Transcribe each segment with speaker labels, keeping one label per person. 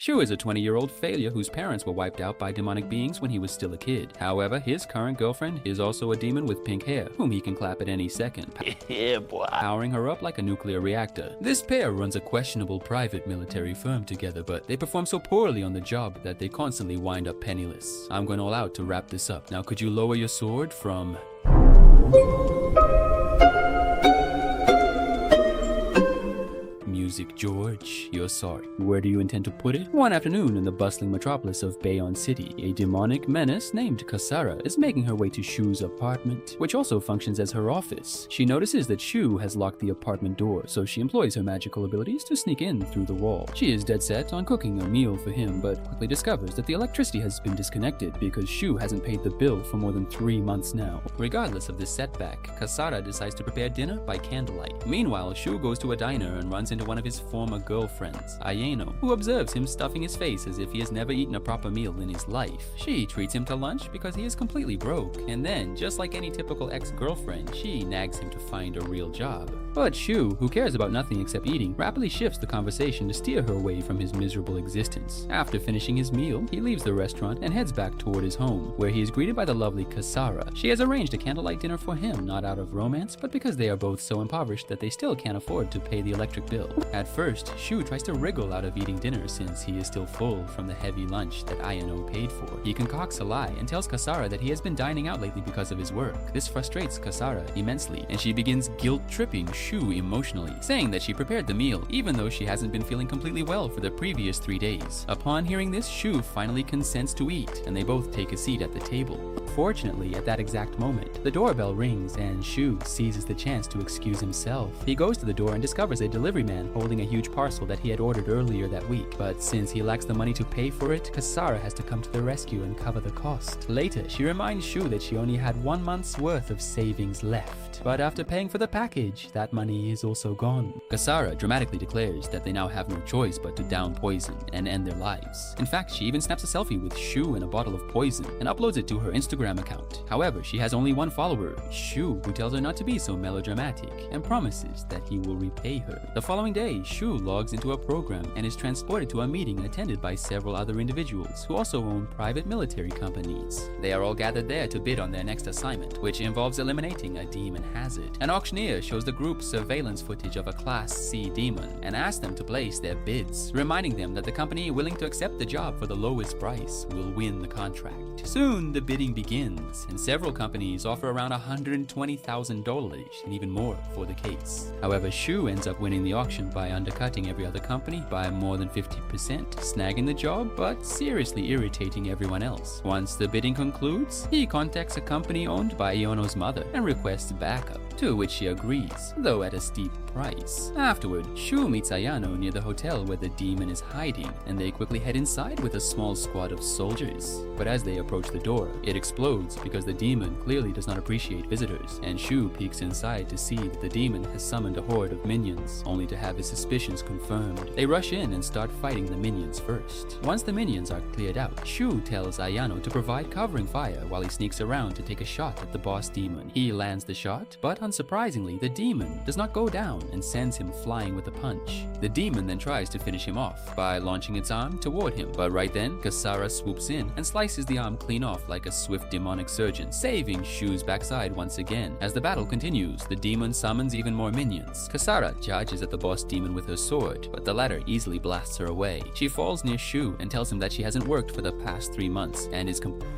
Speaker 1: Shu is a 20-year-old failure whose parents were wiped out by demonic beings when he was still a kid. However, his current girlfriend is also a demon with pink hair, whom he can clap at any second,
Speaker 2: Yeah, boy.
Speaker 1: powering her up like a nuclear reactor. This pair runs a questionable private military firm together, but they perform so poorly on the job that they constantly wind up penniless. I'm going all out to wrap this up. Now could you lower your sword from... Music George, you're sorry. Where do you intend to put it? One afternoon in the bustling metropolis of Bayonne City, a demonic menace named Kasara is making her way to Shu's apartment, which also functions as her office. She notices that Shu has locked the apartment door, so she employs her magical abilities to sneak in through the wall. She is dead set on cooking a meal for him, but quickly discovers that the electricity has been disconnected because Shu hasn't paid the bill for more than 3 months now. Regardless of this setback, Kasara decides to prepare dinner by candlelight. Meanwhile, Shu goes to a diner and runs into one of his former girlfriends, Ayano, who observes him stuffing his face as if he has never eaten a proper meal in his life. She treats him to lunch because he is completely broke, and then, just like any typical ex-girlfriend, she nags him to find a real job. But Shu, who cares about nothing except eating, rapidly shifts the conversation to steer her away from his miserable existence. After finishing his meal, he leaves the restaurant and heads back toward his home, where he is greeted by the lovely Kasara. She has arranged a candlelight dinner for him, not out of romance, but because they are both so impoverished that they still can't afford to pay the electric bill. At first, Shu tries to wriggle out of eating dinner since he is still full from the heavy lunch that Ayano paid for. He concocts a lie and tells Kasara that he has been dining out lately because of his work. This frustrates Kasara immensely, and she begins guilt-tripping Shu emotionally, saying that she prepared the meal even though she hasn't been feeling completely well for the previous 3 days. Upon hearing this, Shu finally consents to eat, and they both take a seat at the table. Fortunately, at that exact moment, the doorbell rings and Shu seizes the chance to excuse himself. He goes to the door and discovers a delivery man holding a huge parcel that he had ordered earlier that week, but since he lacks the money to pay for it, Kasara has to come to the rescue and cover the cost. Later, she reminds Shu that she only had 1 month's worth of savings left, but after paying for the package, that money is also gone. Kasara dramatically declares that they now have no choice but to down poison and end their lives. In fact, she even snaps a selfie with Shu in a bottle of poison and uploads it to her Instagram account. However, she has only one follower, Shu, who tells her not to be so melodramatic and promises that he will repay her. The following day, Shu logs into a program and is transported to a meeting attended by several other individuals who also own private military companies. They are all gathered there to bid on their next assignment, which involves eliminating a demon hazard. An auctioneer shows the group surveillance footage of a Class C demon and asks them to place their bids, reminding them that the company willing to accept the job for the lowest price will win the contract. Soon, the bidding begins, and several companies offer around $120,000 and even more for the case. However, Shu ends up winning the auction by undercutting every other company by more than 50%, snagging the job, but seriously irritating everyone else. Once the bidding concludes, he contacts a company owned by Iono's mother and requests backup, to which she agrees, though at a steep price. Afterward, Shu meets Ayano near the hotel where the demon is hiding, and they quickly head inside with a small squad of soldiers. But as they approach the door, it explodes because the demon clearly does not appreciate visitors, and Shu peeks inside to see that the demon has summoned a horde of minions, only to have his suspicions confirmed. They rush in and start fighting the minions first. Once the minions are cleared out, Shu tells Ayano to provide covering fire while he sneaks around to take a shot at the boss demon. He lands the shot, but unsurprisingly, the demon does not go down and sends him flying with a punch. The demon then tries to finish him off by launching its arm toward him, but right then, Kasara swoops in and slices the arm clean off like a swift demonic surgeon, saving Shu's backside once again. As the battle continues, the demon summons even more minions. Kasara charges at the boss demon with her sword, but the latter easily blasts her away. She falls near Shu and tells him that she hasn't worked for the past 3 months and is completely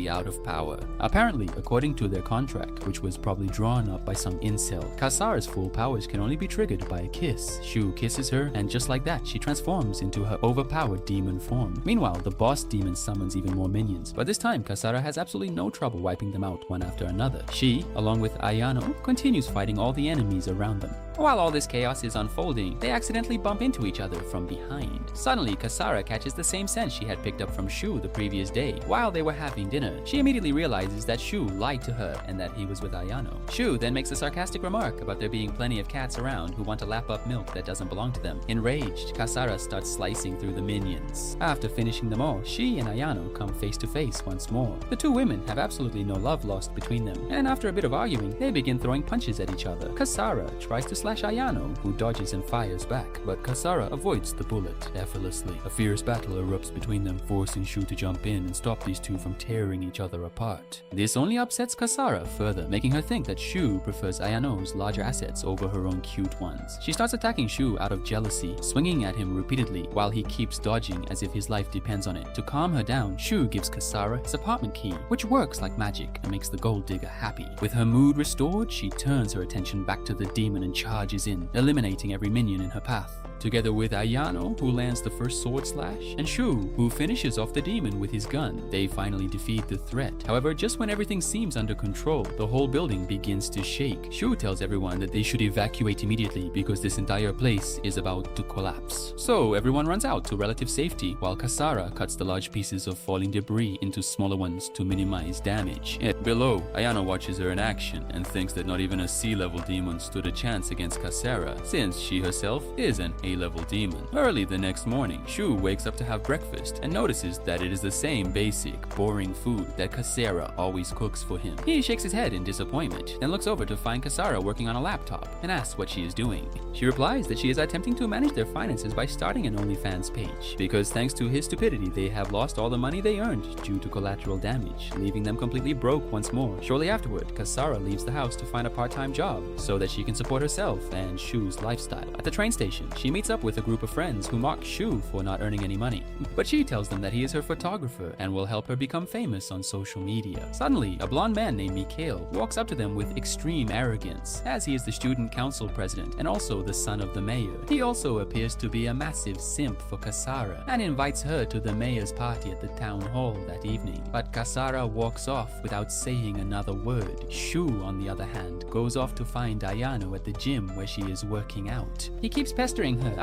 Speaker 1: out of power. Apparently, according to their contract, which was probably drawn up by some incel, Kasara's full powers can only be triggered by a kiss. Shu kisses her, and just like that, she transforms into her overpowered demon form. Meanwhile, the boss demon summons even more minions, but this time Kasara has absolutely no trouble wiping them out one after another. She, along with Ayano, continues fighting all the enemies around them. While all this chaos is unfolding, they accidentally bump into each other from behind. Suddenly, Kasara catches the same scent she had picked up from Shu the previous day. While they were having dinner, she immediately realizes that Shu lied to her and that he was with Ayano. Shu then makes a sarcastic remark about there being plenty of cats around who want to lap up milk that doesn't belong to them. Enraged, Kasara starts slicing through the minions. After finishing them all, she and Ayano come face to face once more. The two women have absolutely no love lost between them, and after a bit of arguing, they begin throwing punches at each other. Kasara tries to slash Ayano, who dodges and fires back, but Kasara avoids the bullet effortlessly. A fierce battle erupts between them, forcing Shu to jump in and stop these two from tearing each other apart. This only upsets Kasara further, making her think that Shu prefers Ayano's larger assets over her own cute ones. She starts attacking Shu out of jealousy, swinging at him repeatedly while he keeps dodging as if his life depends on it. To calm her down, Shu gives Kasara his apartment key, which works like magic and makes the gold digger happy. With her mood restored, she turns her attention back to the demon and charges in, eliminating every minion in her path. Together with Ayano, who lands the first sword slash, and Shu, who finishes off the demon with his gun, they finally defeat the threat. However, just when everything seems under control, the whole building begins to shake. Shu tells everyone that they should evacuate immediately because this entire place is about to collapse. So everyone runs out to relative safety, while Kasara cuts the large pieces of falling debris into smaller ones to minimize damage. Yet below, Ayano watches her in action and thinks that not even a sea-level demon stood a chance against Kasara, since she herself is an A-level demon. Early the next morning, Shu wakes up to have breakfast and notices that it is the same basic, boring food that Kasara always cooks for him. He shakes his head in disappointment, then looks over to find Kasara working on a laptop and asks what she is doing. She replies that she is attempting to manage their finances by starting an OnlyFans page, because thanks to his stupidity, they have lost all the money they earned due to collateral damage, leaving them completely broke once more. Shortly afterward, Kasara leaves the house to find a part-time job so that she can support herself and Shu's lifestyle. At the train station, she meets up with a group of friends who mock Shu for not earning any money, but she tells them that he is her photographer and will help her become famous on social media. Suddenly, a blonde man named Mikhail walks up to them with extreme arrogance, as he is the student council president and also the son of the mayor. He also appears to be a massive simp for Kasara and invites her to the mayor's party at the town hall that evening. But Kasara walks off without saying another word. Shu, on the other hand, goes off to find Ayano at the gym where she is working out. He keeps pestering her,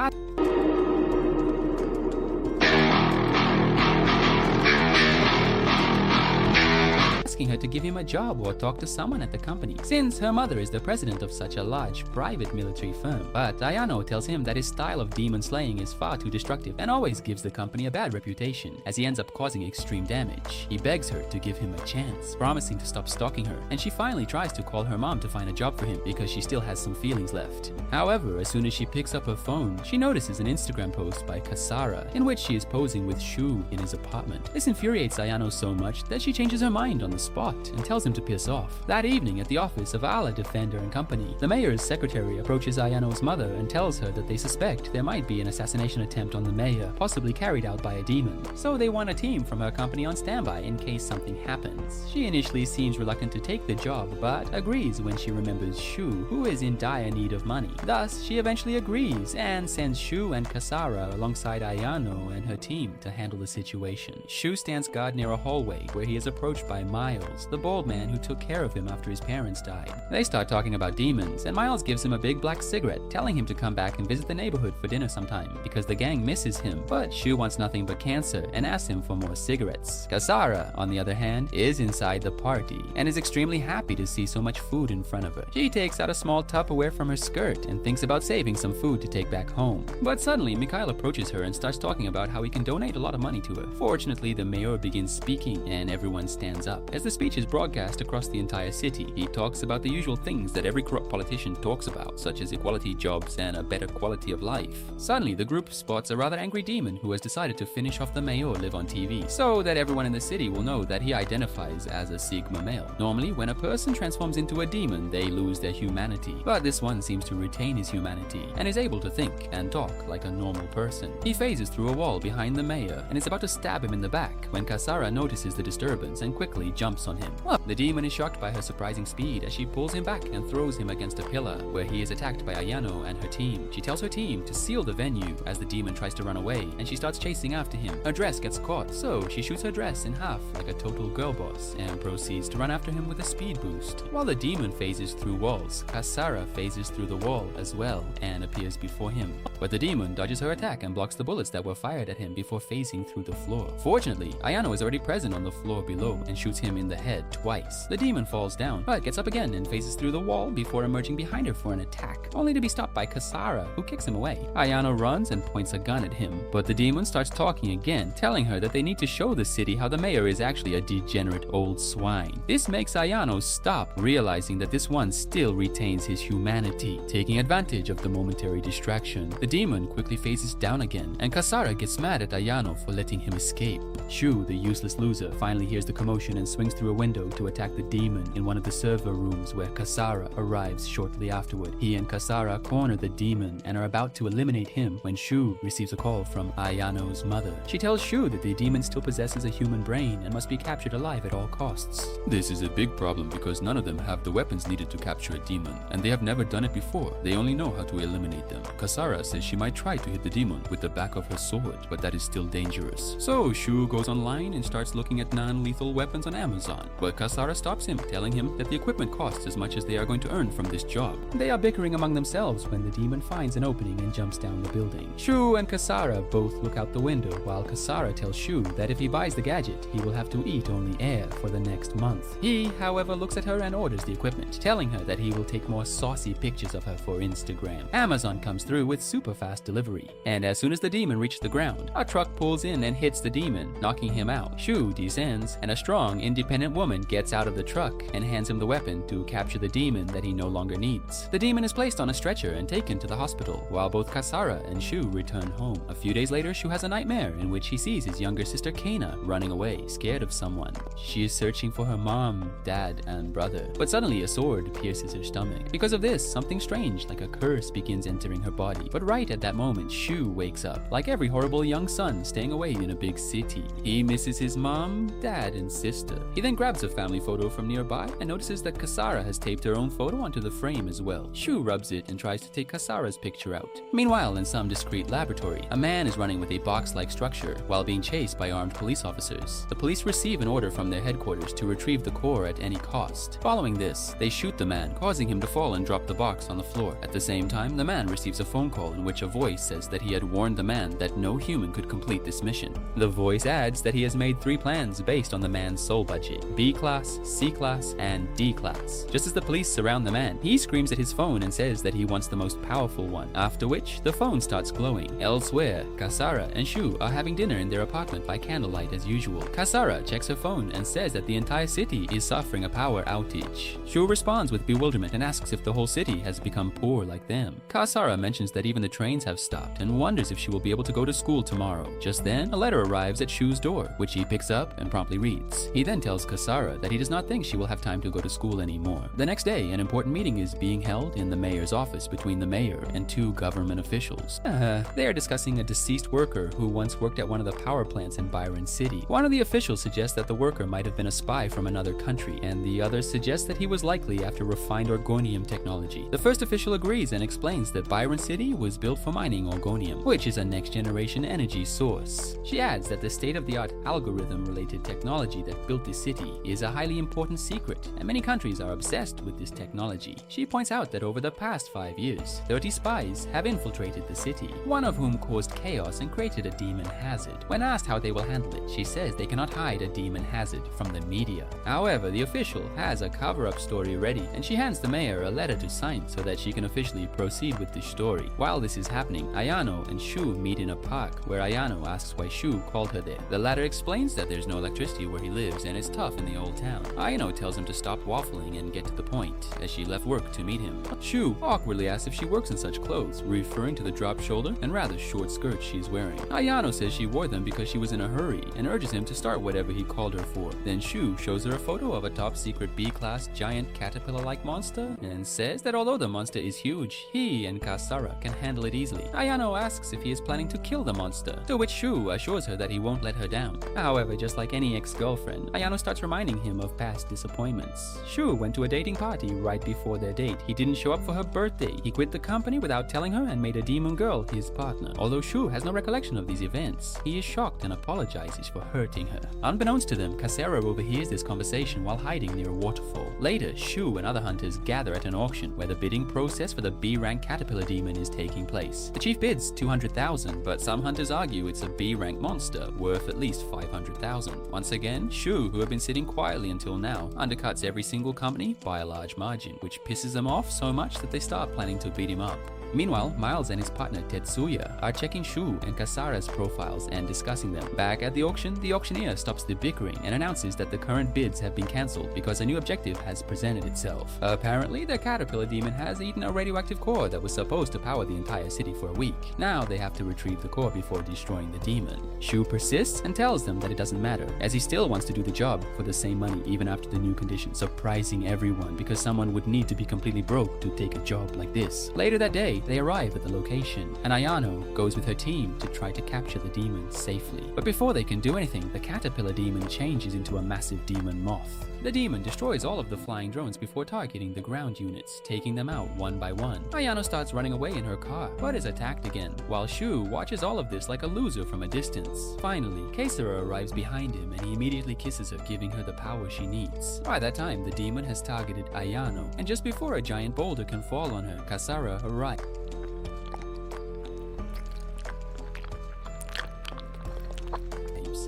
Speaker 1: asking her to give him a job or talk to someone at the company, since her mother is the president of such a large private military firm. But Ayano tells him that his style of demon slaying is far too destructive and always gives the company a bad reputation, as he ends up causing extreme damage. He begs her to give him a chance, promising to stop stalking her, and she finally tries to call her mom to find a job for him because she still has some feelings left. However, as soon as she picks up her phone, she notices an Instagram post by Kasara in which she is posing with Shu in his apartment. This infuriates Ayano so much that she changes her mind on the spot and tells him to piss off. That evening at the office of Allah Defender and Company, the mayor's secretary approaches Ayano's mother and tells her that they suspect there might be an assassination attempt on the mayor, possibly carried out by a demon. So they want a team from her company on standby in case something happens. She initially seems reluctant to take the job, but agrees when she remembers Shu, who is in dire need of money. Thus, she eventually agrees and sends Shu and Kasara alongside Ayano and her team to handle the situation. Shu stands guard near a hallway where he is approached by Miles, the bald man who took care of him after his parents died. They start talking about demons, and Miles gives him a big black cigarette, telling him to come back and visit the neighborhood for dinner sometime because the gang misses him. But Shu wants nothing but cancer and asks him for more cigarettes. Kasara, on the other hand, is inside the party and is extremely happy to see so much food in front of her. She takes out a small Tupperware from her skirt and thinks about saving some food to take back home. But suddenly, Mikhail approaches her and starts talking about how he can donate a lot of money to her. Fortunately, the mayor begins speaking and everyone stands up. As the speech is broadcast across the entire city, he talks about the usual things that every corrupt politician talks about, such as equality, jobs, and a better quality of life. Suddenly, the group spots a rather angry demon who has decided to finish off the mayor live on TV, so that everyone in the city will know that he identifies as a Sigma male. Normally, when a person transforms into a demon, they lose their humanity, but this one seems to retain his humanity and is able to think and talk like a normal person. He phases through a wall behind the mayor and is about to stab him in the back when Kasara notices the disturbance and quickly jumps on him. The demon is shocked by her surprising speed as she pulls him back and throws him against a pillar, where he is attacked by Ayano and her team. She tells her team to seal the venue as the demon tries to run away, and she starts chasing after him. Her dress gets caught, so she shoots her dress in half like a total girl boss and proceeds to run after him with a speed boost. While the demon phases through walls, Kasara phases through the wall as well and appears before him. But the demon dodges her attack and blocks the bullets that were fired at him before phasing through the floor. Fortunately, Ayano is already present on the floor below and shoots him in the head. head twice. The demon falls down, but gets up again and phases through the wall before emerging behind her for an attack, only to be stopped by Kasara, who kicks him away. Ayano runs and points a gun at him, but the demon starts talking again, telling her that they need to show the city how the mayor is actually a degenerate old swine. This makes Ayano stop, realizing that this one still retains his humanity. Taking advantage of the momentary distraction, the demon quickly phases down again, and Kasara gets mad at Ayano for letting him escape. Shu, the useless loser, finally hears the commotion and swings through a window to attack the demon in one of the server rooms where Kasara arrives shortly afterward. He and Kasara corner the demon and are about to eliminate him when Shu receives a call from Ayano's mother. She tells Shu that the demon still possesses a human brain and must be captured alive at all costs.
Speaker 2: This is a big problem because none of them have the weapons needed to capture a demon, and they have never done it before. They only know how to eliminate them. Kasara says she might try to hit the demon with the back of her sword, but that is still dangerous. So Shu goes online and starts looking at non-lethal weapons on Amazon, but Kasara stops him, telling him that the equipment costs as much as they are going to earn from this job.
Speaker 1: They are bickering among themselves when the demon finds an opening and jumps down the building. Shu and Kasara both look out the window while Kasara tells Shu that if he buys the gadget, he will have to eat only air for the next month. He, however, looks at her and orders the equipment, telling her that he will take more saucy pictures of her for Instagram. Amazon comes through with super fast delivery, and as soon as the demon reaches the ground, a truck pulls in and hits the demon, knocking him out. Shu descends, and a strong, independent woman gets out of the truck and hands him the weapon to capture the demon that he no longer needs. The demon is placed on a stretcher and taken to the hospital, while both Kasara and Shu return home. A few days later, Shu has a nightmare in which he sees his younger sister Kana running away, scared of someone. She is searching for her mom, dad, and brother, but suddenly a sword pierces her stomach. Because of this, something strange like a curse begins entering her body. But right at that moment, Shu wakes up, like every horrible young son staying away in a big city. He misses his mom, dad, and sister. He then grabs a family photo from nearby and notices that Kasara has taped her own photo onto the frame as well. Shu rubs it and tries to take Kasara's picture out. Meanwhile, in some discreet laboratory, a man is running with a box-like structure while being chased by armed police officers. The police receive an order from their headquarters to retrieve the core at any cost. Following this, they shoot the man, causing him to fall and drop the box on the floor. At the same time, the man receives a phone call in which a voice says that he had warned the man that no human could complete this mission. The voice adds that he has made 3 plans based on the man's soul budget: B class, C class, and D class. Just as the police surround the man, he screams at his phone and says that he wants the most powerful one, after which the phone starts glowing. Elsewhere, Kasara and Shu are having dinner in their apartment by candlelight as usual. Kasara checks her phone and says that the entire city is suffering a power outage. Shu responds with bewilderment and asks if the whole city has become poor like them. Kasara mentions that even the trains have stopped and wonders if she will be able to go to school tomorrow. Just then, a letter arrives at Shu's door, which he picks up and promptly reads. He then tells Kasara that he does not think she will have time to go to school anymore. The next day, an important meeting is being held in the mayor's office between the mayor and 2 government officials. They are discussing a deceased worker who once worked at one of the power plants in Byron City. One of the officials suggests that the worker might have been a spy from another country, and the other suggests that he was likely after refined orgonium technology. The first official agrees and explains that Byron City was built for mining orgonium, which is a next-generation energy source. She adds that the state-of-the-art algorithm-related technology that built this city is a highly important secret, and many countries are obsessed with this technology. She points out that over the past 5 years, 30 spies have infiltrated the city, one of whom caused chaos and created a demon hazard. When asked how they will handle it, she says they cannot hide a demon hazard from the media. However, the official has a cover-up story ready, and she hands the mayor a letter to sign so that she can officially proceed with the story. While this is happening, Ayano and Shu meet in a park, where Ayano asks why Shu called her there. The latter explains that there's no electricity where he lives and it's tough in the old town. Ayano tells him to stop waffling and get to the point, as she left work to meet him. Shu awkwardly asks if she works in such clothes, referring to the drop shoulder and rather short skirt she's wearing. Ayano says she wore them because she was in a hurry and urges him to start whatever he called her for. Then Shu shows her a photo of a top-secret B-class giant caterpillar-like monster and says that although the monster is huge, he and Kasara can handle it easily. Ayano asks if he is planning to kill the monster, to which Shu assures her that he won't let her down. However, just like any ex-girlfriend, Ayano starts reminding him of past disappointments. Shu went to a dating party right before their date. He didn't show up for her birthday. He quit the company without telling her and made a demon girl his partner. Although Shu has no recollection of these events, he is shocked and apologizes for hurting her. Unbeknownst to them, Kasara overhears this conversation while hiding near a waterfall. Later, Shu and other hunters gather at an auction where the bidding process for the B-rank caterpillar demon is taking place. The chief bids 200,000, but some hunters argue it's a B-rank monster worth at least 500,000. Once again, Shu, who had been sitting quietly until now, undercuts every single company by a large margin, which pisses them off so much that they start planning to beat him up. Meanwhile, Miles and his partner Tetsuya are checking Shu and Kasara's profiles and discussing them. Back at the auction, the auctioneer stops the bickering and announces that the current bids have been cancelled because a new objective has presented itself. Apparently, the caterpillar demon has eaten a radioactive core that was supposed to power the entire city for a week. Now they have to retrieve the core before destroying the demon. Shu persists and tells them that it doesn't matter, as he still wants to do the job for the same money even after the new condition, surprising everyone because someone would need to be completely broke to take a job like this. Later that day, they arrive at the location, and Ayano goes with her team to try to capture the demon safely. But before they can do anything, the caterpillar demon changes into a massive demon moth. The demon destroys all of the flying drones before targeting the ground units, taking them out one by one. Ayano starts running away in her car, but is attacked again, while Shu watches all of this like a loser from a distance. Finally, Kesara arrives behind him and he immediately kisses her, giving her the power she needs. By that time, the demon has targeted Ayano, and just before a giant boulder can fall on her, Kasara arrives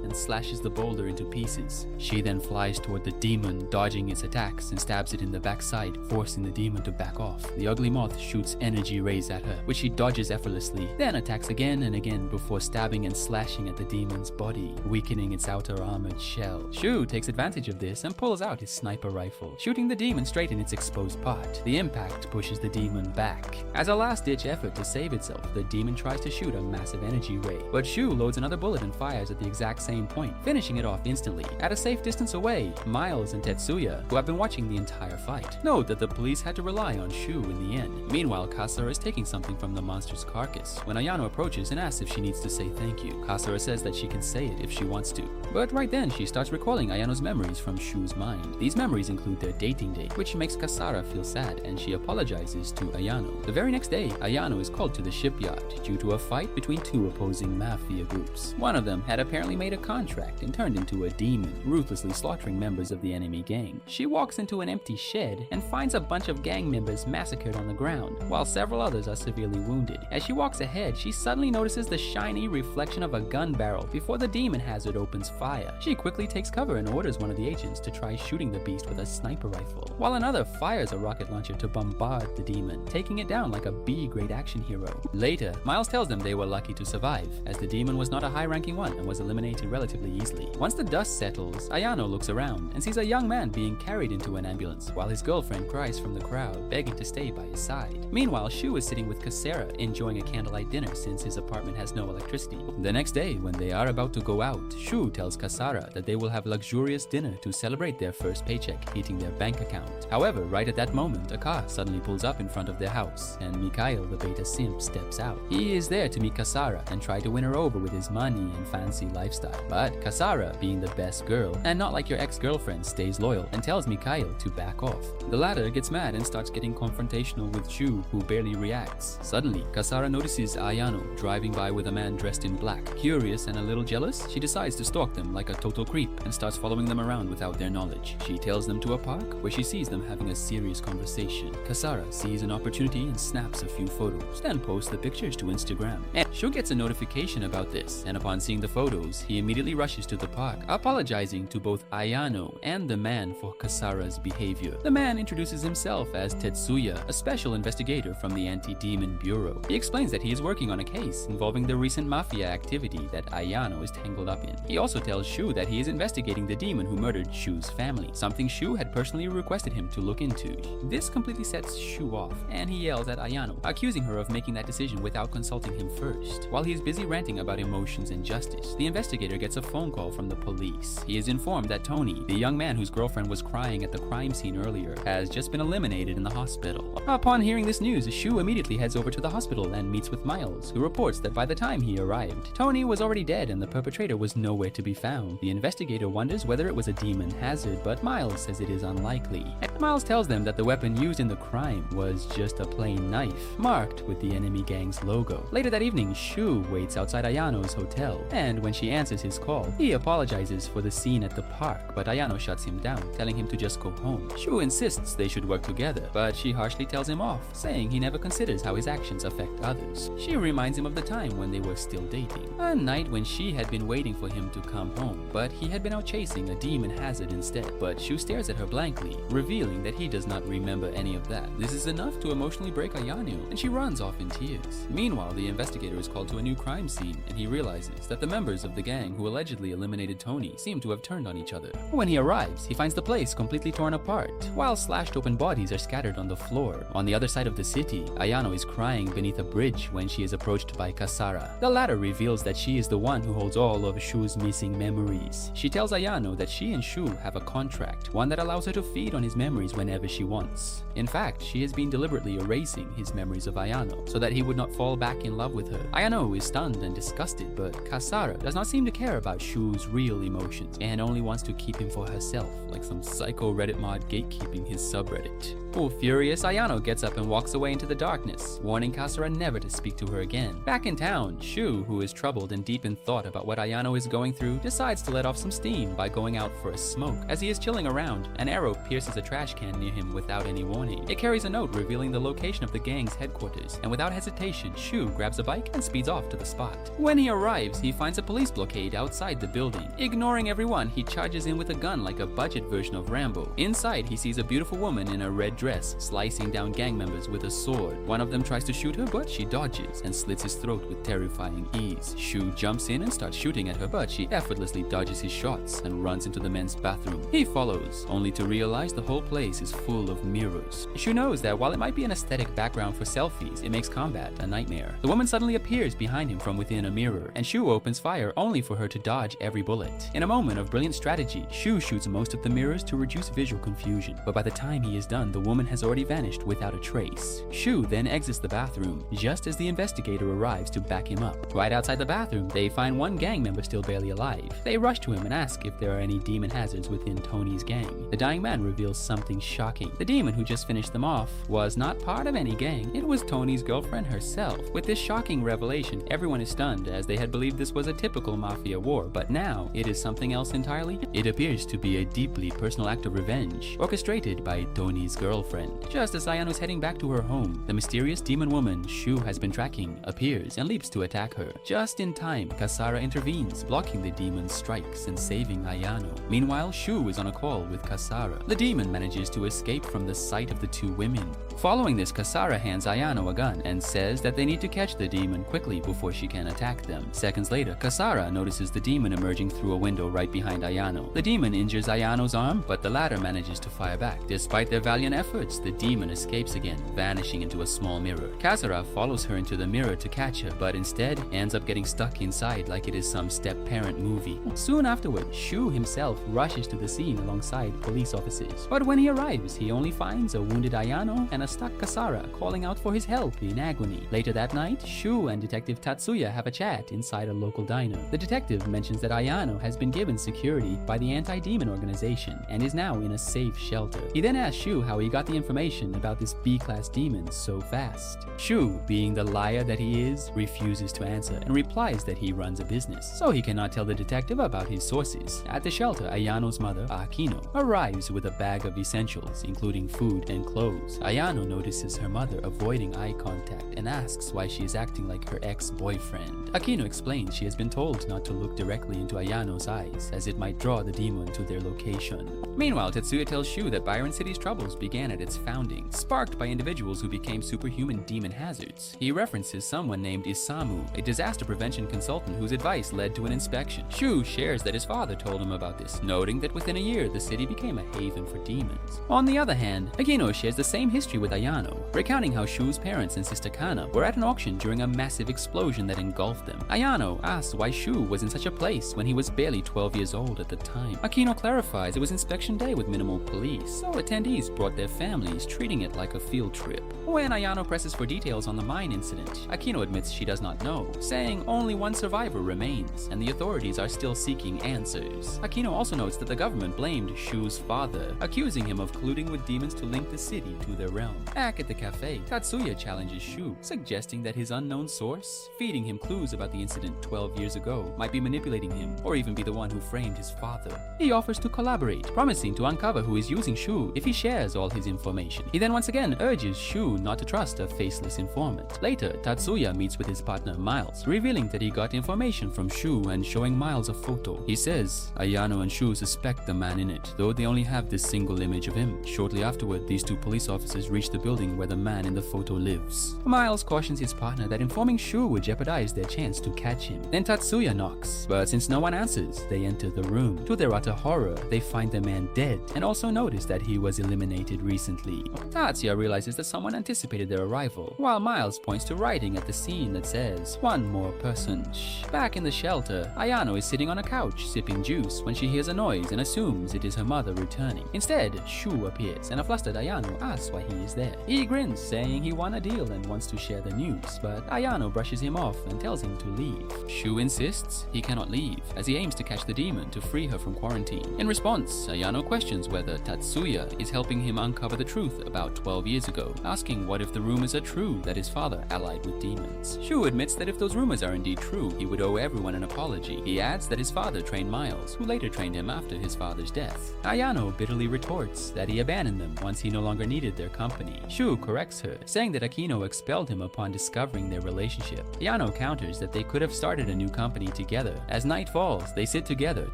Speaker 1: and slashes the boulder into pieces. She then flies toward the demon, dodging its attacks, and stabs it in the backside, forcing the demon to back off. The ugly moth shoots energy rays at her, which she dodges effortlessly, then attacks again and again before stabbing and slashing at the demon's body, weakening its outer armored shell. Shu takes advantage of this and pulls out his sniper rifle, shooting the demon straight in its exposed part. The impact pushes the demon back. As a last-ditch effort to save itself, the demon tries to shoot a massive energy ray, but Shu loads another bullet and fires at the exact same point, finishing it off instantly. At a safe distance away, Miles and Tetsuya, who have been watching the entire fight, note that the police had to rely on Shu in the end. Meanwhile, Kasara is taking something from the monster's carcass when Ayano approaches and asks if she needs to say thank you. Kasara says that she can say it if she wants to, but right then she starts recalling Ayano's memories from Shu's mind. These memories include their dating date, which makes Kasara feel sad, and she apologizes to Ayano. The very next day, Ayano is called to the shipyard due to a fight between two opposing mafia groups. One of them had apparently made a contract and turned into a demon, ruthlessly slaughtering members of the enemy gang. She walks into an empty shed and finds a bunch of gang members massacred on the ground, while several others are severely wounded. As she walks ahead, she suddenly notices the shiny reflection of a gun barrel before the demon hazard opens fire. She quickly takes cover and orders one of the agents to try shooting the beast with a sniper rifle, while another fires a rocket launcher to bombard the demon, taking it down like a B-grade action hero. Later, Miles tells them they were lucky to survive, as the demon was not a high-ranking one and was eliminated relatively easily. Once the dust settles, Ayano looks around and sees a young man being carried into an ambulance, while his girlfriend cries from the crowd, begging to stay by his side. Meanwhile, Shu is sitting with Kasara, enjoying a candlelight dinner since his apartment has no electricity. The next day, when they are about to go out, Shu tells Kasara that they will have luxurious dinner to celebrate their first paycheck hitting their bank account. However, right at that moment, a car suddenly pulls up in front of their house, and Mikhail, the beta simp, steps out. He is there to meet Kasara and try to win her over with his money and fancy lifestyle. But Kasara, being the best girl, and not like your ex-girlfriend, stays loyal and tells Mikhail to back off. The latter gets mad and starts getting confrontational with Shu, who barely reacts. Suddenly, Kasara notices Ayano driving by with a man dressed in black. Curious and a little jealous, she decides to stalk them like a total creep and starts following them around without their knowledge. She tails them to a park where she sees them having a serious conversation. Kasara sees an opportunity and snaps a few photos, then posts the pictures to Instagram. And Shu gets a notification about this, and upon seeing the photos, he immediately rushes to the park, apologizing to both Ayano and the man for Kasara's behavior. The man introduces himself as Tetsuya, a special investigator from the Anti-Demon Bureau. He explains that he is working on a case involving the recent mafia activity that Ayano is tangled up in. He also tells Shu that he is investigating the demon who murdered Shu's family, something Shu had personally requested him to look into. This completely sets Shu off, and he yells at Ayano, accusing her of making that decision without consulting him first. While he is busy ranting about emotions and justice, the investigator gets a phone call from the police. He is informed that Tony, the young man whose girlfriend was crying at the crime scene earlier, has just been eliminated in the hospital. Upon hearing this news, Shu immediately heads over to the hospital and meets with Miles, who reports that by the time he arrived, Tony was already dead and the perpetrator was nowhere to be found. The investigator wonders whether it was a demon hazard, but Miles says it is unlikely. Miles tells them that the weapon used in the crime was just a plain knife, marked with the enemy gang's logo. Later that evening, Shu waits outside Ayano's hotel, and when she answers his call, he apologizes for the scene at the park, but Ayano shuts him down, telling him to just go home. Shu insists they should work together, but she harshly tells him off, saying he never considers how his actions affect others. She reminds him of the time when they were still dating, a night when she had been waiting for him to come home, but he had been out chasing a demon hazard instead. But Shu stares at her blankly, revealing that he does not remember any of that. This is enough to emotionally break Ayano, and she runs off in tears. Meanwhile, the investigator is called to a new crime scene, and he realizes that the members of the gang who allegedly eliminated Tony seem to have turned on each other. When he arrives, he finds the place completely torn apart, while slashed open bodies are scattered on the floor. On the other side of the city, Ayano is crying beneath a bridge when she is approached by Kasara. The latter reveals that she is the one who holds all of Shu's missing memories. She tells Ayano that she and Shu have a contract, one that allows her to feed on his memories whenever she wants. In fact, she has been deliberately erasing his memories of Ayano so that he would not fall back in love with her. Ayano is stunned and disgusted, but Kasara does not seem to care about Shu's real emotions and only wants to keep him for herself, like some psycho Reddit mod gatekeeping his subreddit. Furious, Ayano gets up and walks away into the darkness, warning Kasara never to speak to her again. Back in town, Shu, who is troubled and deep in thought about what Ayano is going through, decides to let off some steam by going out for a smoke. As he is chilling around, an arrow pierces a trash can near him without any warning. It carries a note revealing the location of the gang's headquarters, and without hesitation, Shu grabs a bike and speeds off to the spot. When he arrives, he finds a police blockade outside the building. Ignoring everyone, he charges in with a gun like a budget version of Rambo. Inside, he sees a beautiful woman in a red dress, slicing down gang members with a sword. One of them tries to shoot her, but she dodges and slits his throat with terrifying ease. Shu jumps in and starts shooting at her, but she effortlessly dodges his shots and runs into the men's bathroom. He follows, only to realize the whole place is full of mirrors. Shu knows that while it might be an aesthetic background for selfies, it makes combat a nightmare. The woman suddenly appears behind him from within a mirror, and Shu opens fire only for her to dodge every bullet. In a moment of brilliant strategy, Shu shoots most of the mirrors to reduce visual confusion, but by the time he is done, the woman has already vanished without a trace. Shu then exits the bathroom, just as the investigator arrives to back him up. Right outside the bathroom, they find one gang member still barely alive. They rush to him and ask if there are any demon hazards within Tony's gang. The dying man reveals something shocking. The demon who just finished them off was not part of any gang. It was Tony's girlfriend herself. With this shocking revelation, everyone is stunned, as they had believed this was a typical mafia war, but now it is something else entirely. It appears to be a deeply personal act of revenge, orchestrated by Tony's girlfriend. Just as Ayano's heading back to her home, the mysterious demon woman Shu has been tracking appears and leaps to attack her. Just in time, Kasara intervenes, blocking the demon's strikes and saving Ayano. Meanwhile, Shu is on a call with Kasara. The demon manages to escape from the sight of the two women. Following this, Kasara hands Ayano a gun and says that they need to catch the demon quickly before she can attack them. Seconds later, Kasara notices the demon emerging through a window right behind Ayano. The demon injures Ayano's arm, but the latter manages to fire back. Despite their valiant efforts, the demon escapes again, vanishing into a small mirror. Kasara follows her into the mirror to catch her, but instead ends up getting stuck inside like it is some step-parent movie. Soon afterward, Shu himself rushes to the scene alongside police officers. But when he arrives, he only finds a wounded Ayano and a stuck Kasara calling out for his help in agony. Later that night, Shu and Detective Tatsuya have a chat inside a local diner. The detective mentions that Ayano has been given security by the anti-demon organization and is now in a safe shelter. He then asks Shu how he got the information about this B-class demon so fast. Shu, being the liar that he is, refuses to answer and replies that he runs a business, so he cannot tell the detective about his sources. At the shelter, Ayano's mother, Akino, arrives with a bag of essentials, including food and clothes. Ayano notices her mother avoiding eye contact and asks why she is acting like her ex-boyfriend. Akino explains she has been told not to look directly into Ayano's eyes, as it might draw the demon to their location. Meanwhile, Tetsuya tells Shu that Byron City's troubles began at its founding, sparked by individuals who became superhuman demon hazards. He references someone named Isamu, a disaster prevention consultant whose advice led to an inspection. Shu shares that his father told him about this, noting that within a year the city became a haven for demons. On the other hand, Akino shares the same history with Ayano, recounting how Shu's parents and sister Kana were at an auction during a massive explosion that engulfed them. Ayano asks why Shu was in such a place when he was barely 12 years old at the time. Akino clarifies it was inspection day with minimal police, so attendees brought their families, treating it like a field trip. When Ayano presses for details on the mine incident, Akino admits she does not know, saying only one survivor remains, and the authorities are still seeking answers. Akino also notes that the government blamed Shu's father, accusing him of colluding with demons to link the city to their realm. Back at the cafe, Tatsuya challenges Shu, suggesting that his unknown source, feeding him clues about the incident 12 years ago, might be manipulating him, or even be the one who framed his father. He offers to collaborate, promising to uncover who is using Shu if he shares all his information. He then once again urges Shu not to trust a faceless informant. Later, Tatsuya meets with his partner Miles, revealing that he got information from Shu and showing Miles a photo. He says Ayano and Shu suspect the man in it, though they only have this single image of him. Shortly afterward, these two police officers reach the building where the man in the photo lives. Miles cautions his partner that informing Shu would jeopardize their chance to catch him. Then Tatsuya knocks, but since no one answers, they enter the room. To their utter horror, they find the man dead, and also notice that he was eliminated recently. Tatsuya realizes that someone anticipated their arrival, while Miles points to writing at the scene that says, "One more person." Back in the shelter, Ayano is sitting on a couch sipping juice when she hears a noise and assumes it is her mother returning. Instead, Shu appears, and a flustered Ayano asks why he is there. He grins, saying he won a deal and wants to share the news, but Ayano brushes him off and tells him to leave. Shu insists he cannot leave, as he aims to catch the demon to free her from quarantine. In response, Ayano questions whether Tatsuya is helping him uncover the truth about 12 years ago, asking what if the rumors are true that his father allied with demons. Shu admits that if those rumors are indeed true, he would owe everyone an apology. He adds that his father trained Miles, who later trained him after his father's death. Ayano bitterly retorts that he abandoned them once he no longer needed their company. Shu corrects her, saying that Akino expelled him upon discovering their relationship. Ayano counters that they could have started a new company together. As night falls, they sit together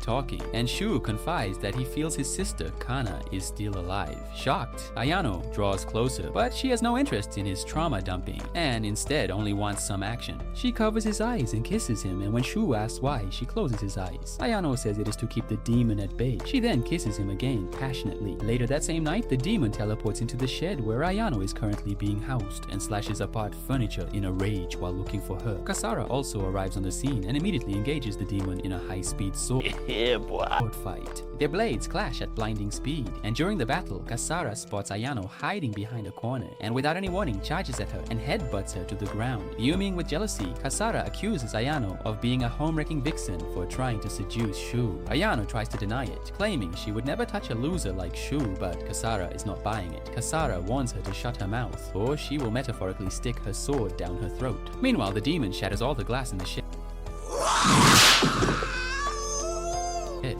Speaker 1: talking, and Shu confides that he feels his sister Kana is still alive. Shocked, Ayano draws closer, but she has no interest in his trauma dumping, and instead only wants some action. She covers his eyes and kisses him, and when Shu asks why, she closes his eyes. Ayano says it is to keep the demon at bay. She then kisses him again, passionately. Later that same night, the demon teleports into the shed where Ayano is currently being housed and slashes apart furniture in a rage while looking for her. Kasara also arrives on the scene and immediately engages the demon in a high-speed sword fight. Their blades clash at blinding speed, and during the battle, Kasara spots Ayano hiding behind a corner and without any warning charges at her and headbutts her to the ground. Fuming with jealousy, Kasara accuses Ayano of being a home-wrecking vixen for trying to seduce Shu. Ayano tries to deny it, claiming she would never touch a loser like Shu, but Kasara is not buying it. Kasara warns her to shut her mouth, or she will metaphorically stick her sword down her throat. Meanwhile, the demon shatters all the glass in the shed.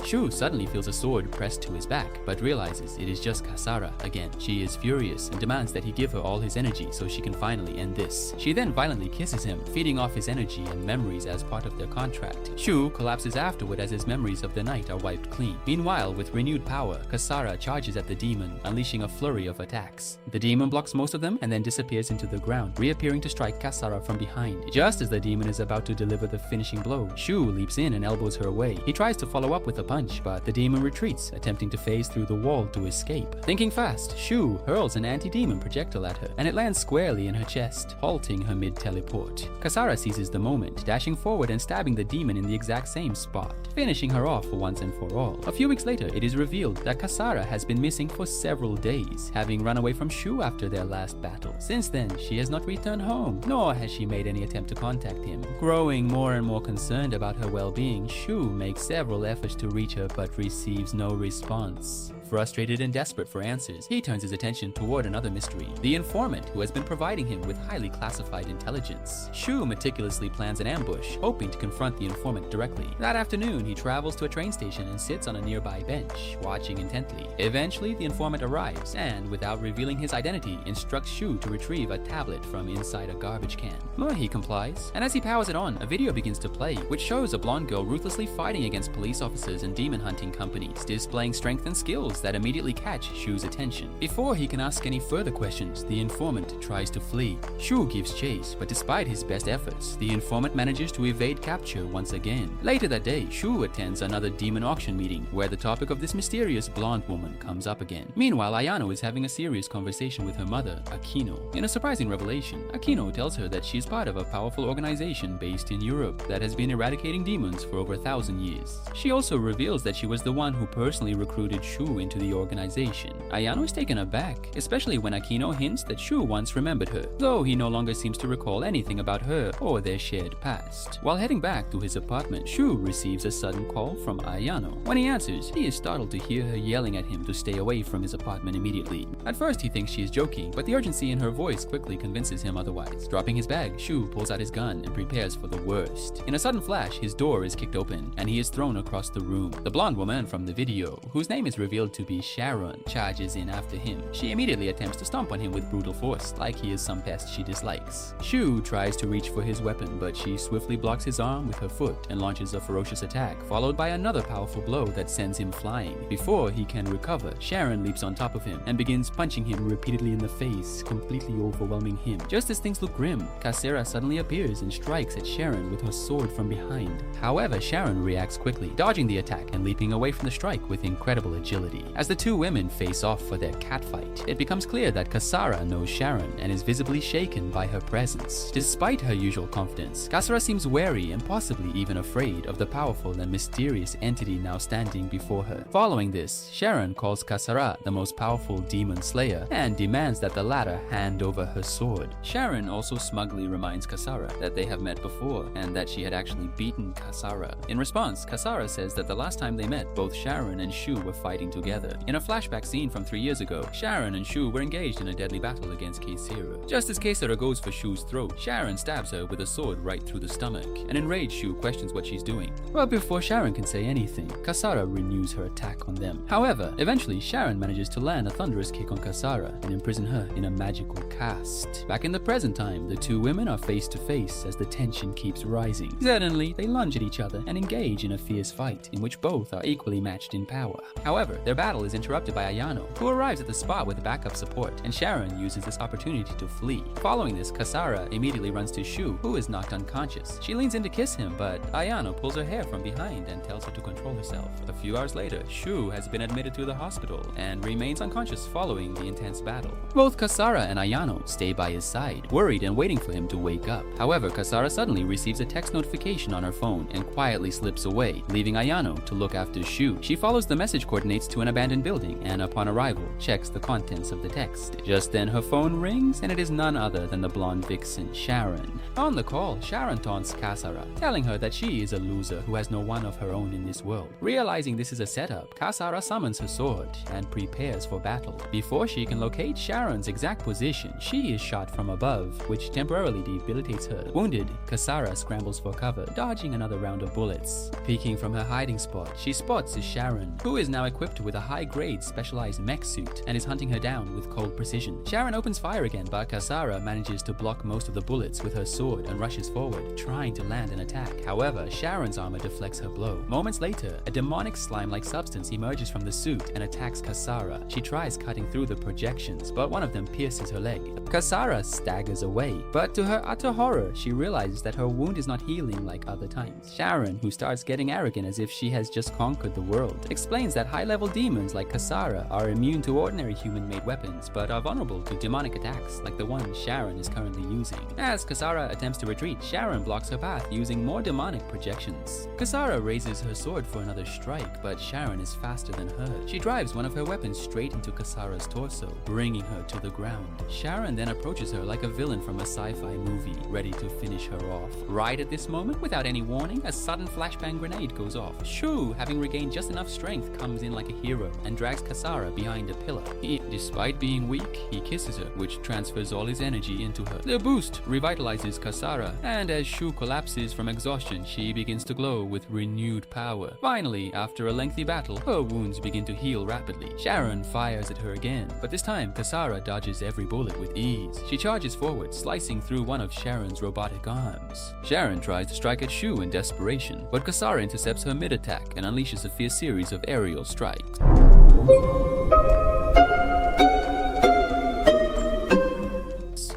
Speaker 1: Shu suddenly feels a sword pressed to his back, but realizes it is just Kasara again. She is furious and demands that he give her all his energy so she can finally end this. She then violently kisses him, feeding off his energy and memories as part of their contract. Shu collapses afterward as his memories of the night are wiped clean. Meanwhile, with renewed power, Kasara charges at the demon, unleashing a flurry of attacks. The demon blocks most of them and then disappears into the ground, reappearing to strike Kasara from behind. Just as the demon is about to deliver the finishing blow, Shu leaps in and elbows her away. He tries to follow up with a punch, but the demon retreats, attempting to phase through the wall to escape. Thinking fast, Shu hurls an anti-demon projectile at her, and it lands squarely in her chest, halting her mid-teleport. Kasara seizes the moment, dashing forward and stabbing the demon in the exact same spot, finishing her off once and for all. A few weeks later, it is revealed that Kasara has been missing for several days, having run away from Shu after their last battle. Since then, she has not returned home, nor has she made any attempt to contact him. Growing more and more concerned about her well-being, Shu makes several efforts to reach her but receives no response. Frustrated and desperate for answers, he turns his attention toward another mystery, the informant who has been providing him with highly classified intelligence. Shu meticulously plans an ambush, hoping to confront the informant directly. That afternoon, he travels to a train station and sits on a nearby bench, watching intently. Eventually, the informant arrives and, without revealing his identity, instructs Shu to retrieve a tablet from inside a garbage can. He complies, and as he powers it on, a video begins to play, which shows a blonde girl ruthlessly fighting against police officers and demon hunting companies, displaying strength and skills that immediately catch Shu's attention. Before he can ask any further questions, the informant tries to flee. Shu gives chase, but despite his best efforts, the informant manages to evade capture once again. Later that day, Shu attends another demon auction meeting, where the topic of this mysterious blonde woman comes up again. Meanwhile, Ayano is having a serious conversation with her mother, Akino. In a surprising revelation, Akino tells her that she is part of a powerful organization based in Europe that has been eradicating demons for over 1,000 years. She also reveals that she was the one who personally recruited Shu into the organization. Ayano is taken aback, especially when Akino hints that Shu once remembered her, though he no longer seems to recall anything about her or their shared past. While heading back to his apartment, Shu receives a sudden call from Ayano. When he answers, he is startled to hear her yelling at him to stay away from his apartment immediately. At first, he thinks she is joking, but the urgency in her voice quickly convinces him otherwise. Dropping his bag, Shu pulls out his gun and prepares for the worst. In a sudden flash, his door is kicked open, and he is thrown across the room. The blonde woman from the video, whose name is revealed to be Sharon, charges in after him. She immediately attempts to stomp on him with brutal force, like he is some pest she dislikes. Shu tries to reach for his weapon, but she swiftly blocks his arm with her foot and launches a ferocious attack, followed by another powerful blow that sends him flying. Before he can recover, Sharon leaps on top of him and begins punching him repeatedly in the face, completely overwhelming him. Just as things look grim, Kasera suddenly appears and strikes at Sharon with her sword from behind. However, Sharon reacts quickly, dodging the attack and leaping away from the strike with incredible agility. As the two women face off for their catfight, it becomes clear that Kasara knows Sharon and is visibly shaken by her presence. Despite her usual confidence, Kasara seems wary and possibly even afraid of the powerful and mysterious entity now standing before her. Following this, Sharon calls Kasara the most powerful demon slayer and demands that the latter hand over her sword. Sharon also smugly reminds Kasara that they have met before and that she had actually beaten Kasara. In response, Kasara says that the last time they met, both Sharon and Shu were fighting together. In a flashback scene from 3 years ago, Sharon and Shu were engaged in a deadly battle against Keisera. Just as Keisera goes for Shu's throat, Sharon stabs her with a sword right through the stomach. An enraged Shu questions what she's doing. But before Sharon can say anything, Kasara renews her attack on them. However, eventually Sharon manages to land a thunderous kick on Kasara and imprison her in a magical cast. Back in the present time, the two women are face to face as the tension keeps rising. Suddenly, they lunge at each other and engage in a fierce fight in which both are equally matched in power. However, their battle is interrupted by Ayano, who arrives at the spot with backup support, and Sharon uses this opportunity to flee. Following this, Kasara immediately runs to Shu, who is knocked unconscious. She leans in to kiss him, but Ayano pulls her hair from behind and tells her to control herself. A few hours later, Shu has been admitted to the hospital and remains unconscious following the intense battle. Both Kasara and Ayano stay by his side, worried and waiting for him to wake up. However, Kasara suddenly receives a text notification on her phone and quietly slips away, leaving Ayano to look after Shu. She follows the message coordinates to an abandoned building and upon arrival, checks the contents of the text. Just then her phone rings and it is none other than the blonde vixen, Sharon. On the call, Sharon taunts Kasara, telling her that she is a loser who has no one of her own in this world. Realizing this is a setup, Kasara summons her sword and prepares for battle. Before she can locate Sharon's exact position, she is shot from above, which temporarily debilitates her. Wounded, Kasara scrambles for cover, dodging another round of bullets. Peeking from her hiding spot, she spots Sharon, who is now equipped with a high-grade specialized mech suit and is hunting her down with cold precision. Sharon opens fire again, but Kasara manages to block most of the bullets with her sword and rushes forward, trying to land an attack. However, Sharon's armor deflects her blow. Moments later, a demonic slime-like substance emerges from the suit and attacks Kasara. She tries cutting through the projections, but one of them pierces her leg. Kasara staggers away, but to her utter horror, she realizes that her wound is not healing like other times. Sharon, who starts getting arrogant as if she has just conquered the world, explains that high-level demons like Kasara are immune to ordinary human-made weapons, but are vulnerable to demonic attacks like the one Sharon is currently using. As Kasara attempts to retreat, Sharon blocks her path using more demonic projections. Kasara raises her sword for another strike, but Sharon is faster than her. She drives one of her weapons straight into Kasara's torso, bringing her to the ground. Sharon then approaches her like a villain from a sci-fi movie, ready to finish her off. Right at this moment, without any warning, a sudden flashbang grenade goes off. Shu, having regained just enough strength, comes in like a hero and drags Kasara behind a pillar. Despite being weak, he kisses her, which transfers all his energy into her. The boost revitalizes Kasara, and as Shu collapses from exhaustion, she begins to glow with renewed power. Finally, after a lengthy battle, her wounds begin to heal rapidly. Sharon fires at her again, but this time Kasara dodges every bullet with ease. She charges forward, slicing through one of Sharon's robotic arms. Sharon tries to strike at Shu in desperation, but Kasara intercepts her mid-attack and unleashes a fierce series of aerial strikes.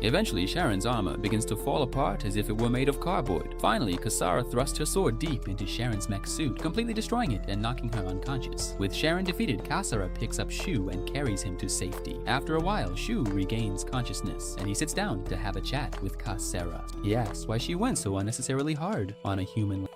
Speaker 1: Eventually, Sharon's armor begins to fall apart as if it were made of cardboard. Finally, Kasara thrusts her sword deep into Sharon's mech suit, completely destroying it and knocking her unconscious. With Sharon defeated, Kasara picks up Shu and carries him to safety. After a while, Shu regains consciousness, and he sits down to have a chat with Kasara. He asks why she went so unnecessarily hard on a human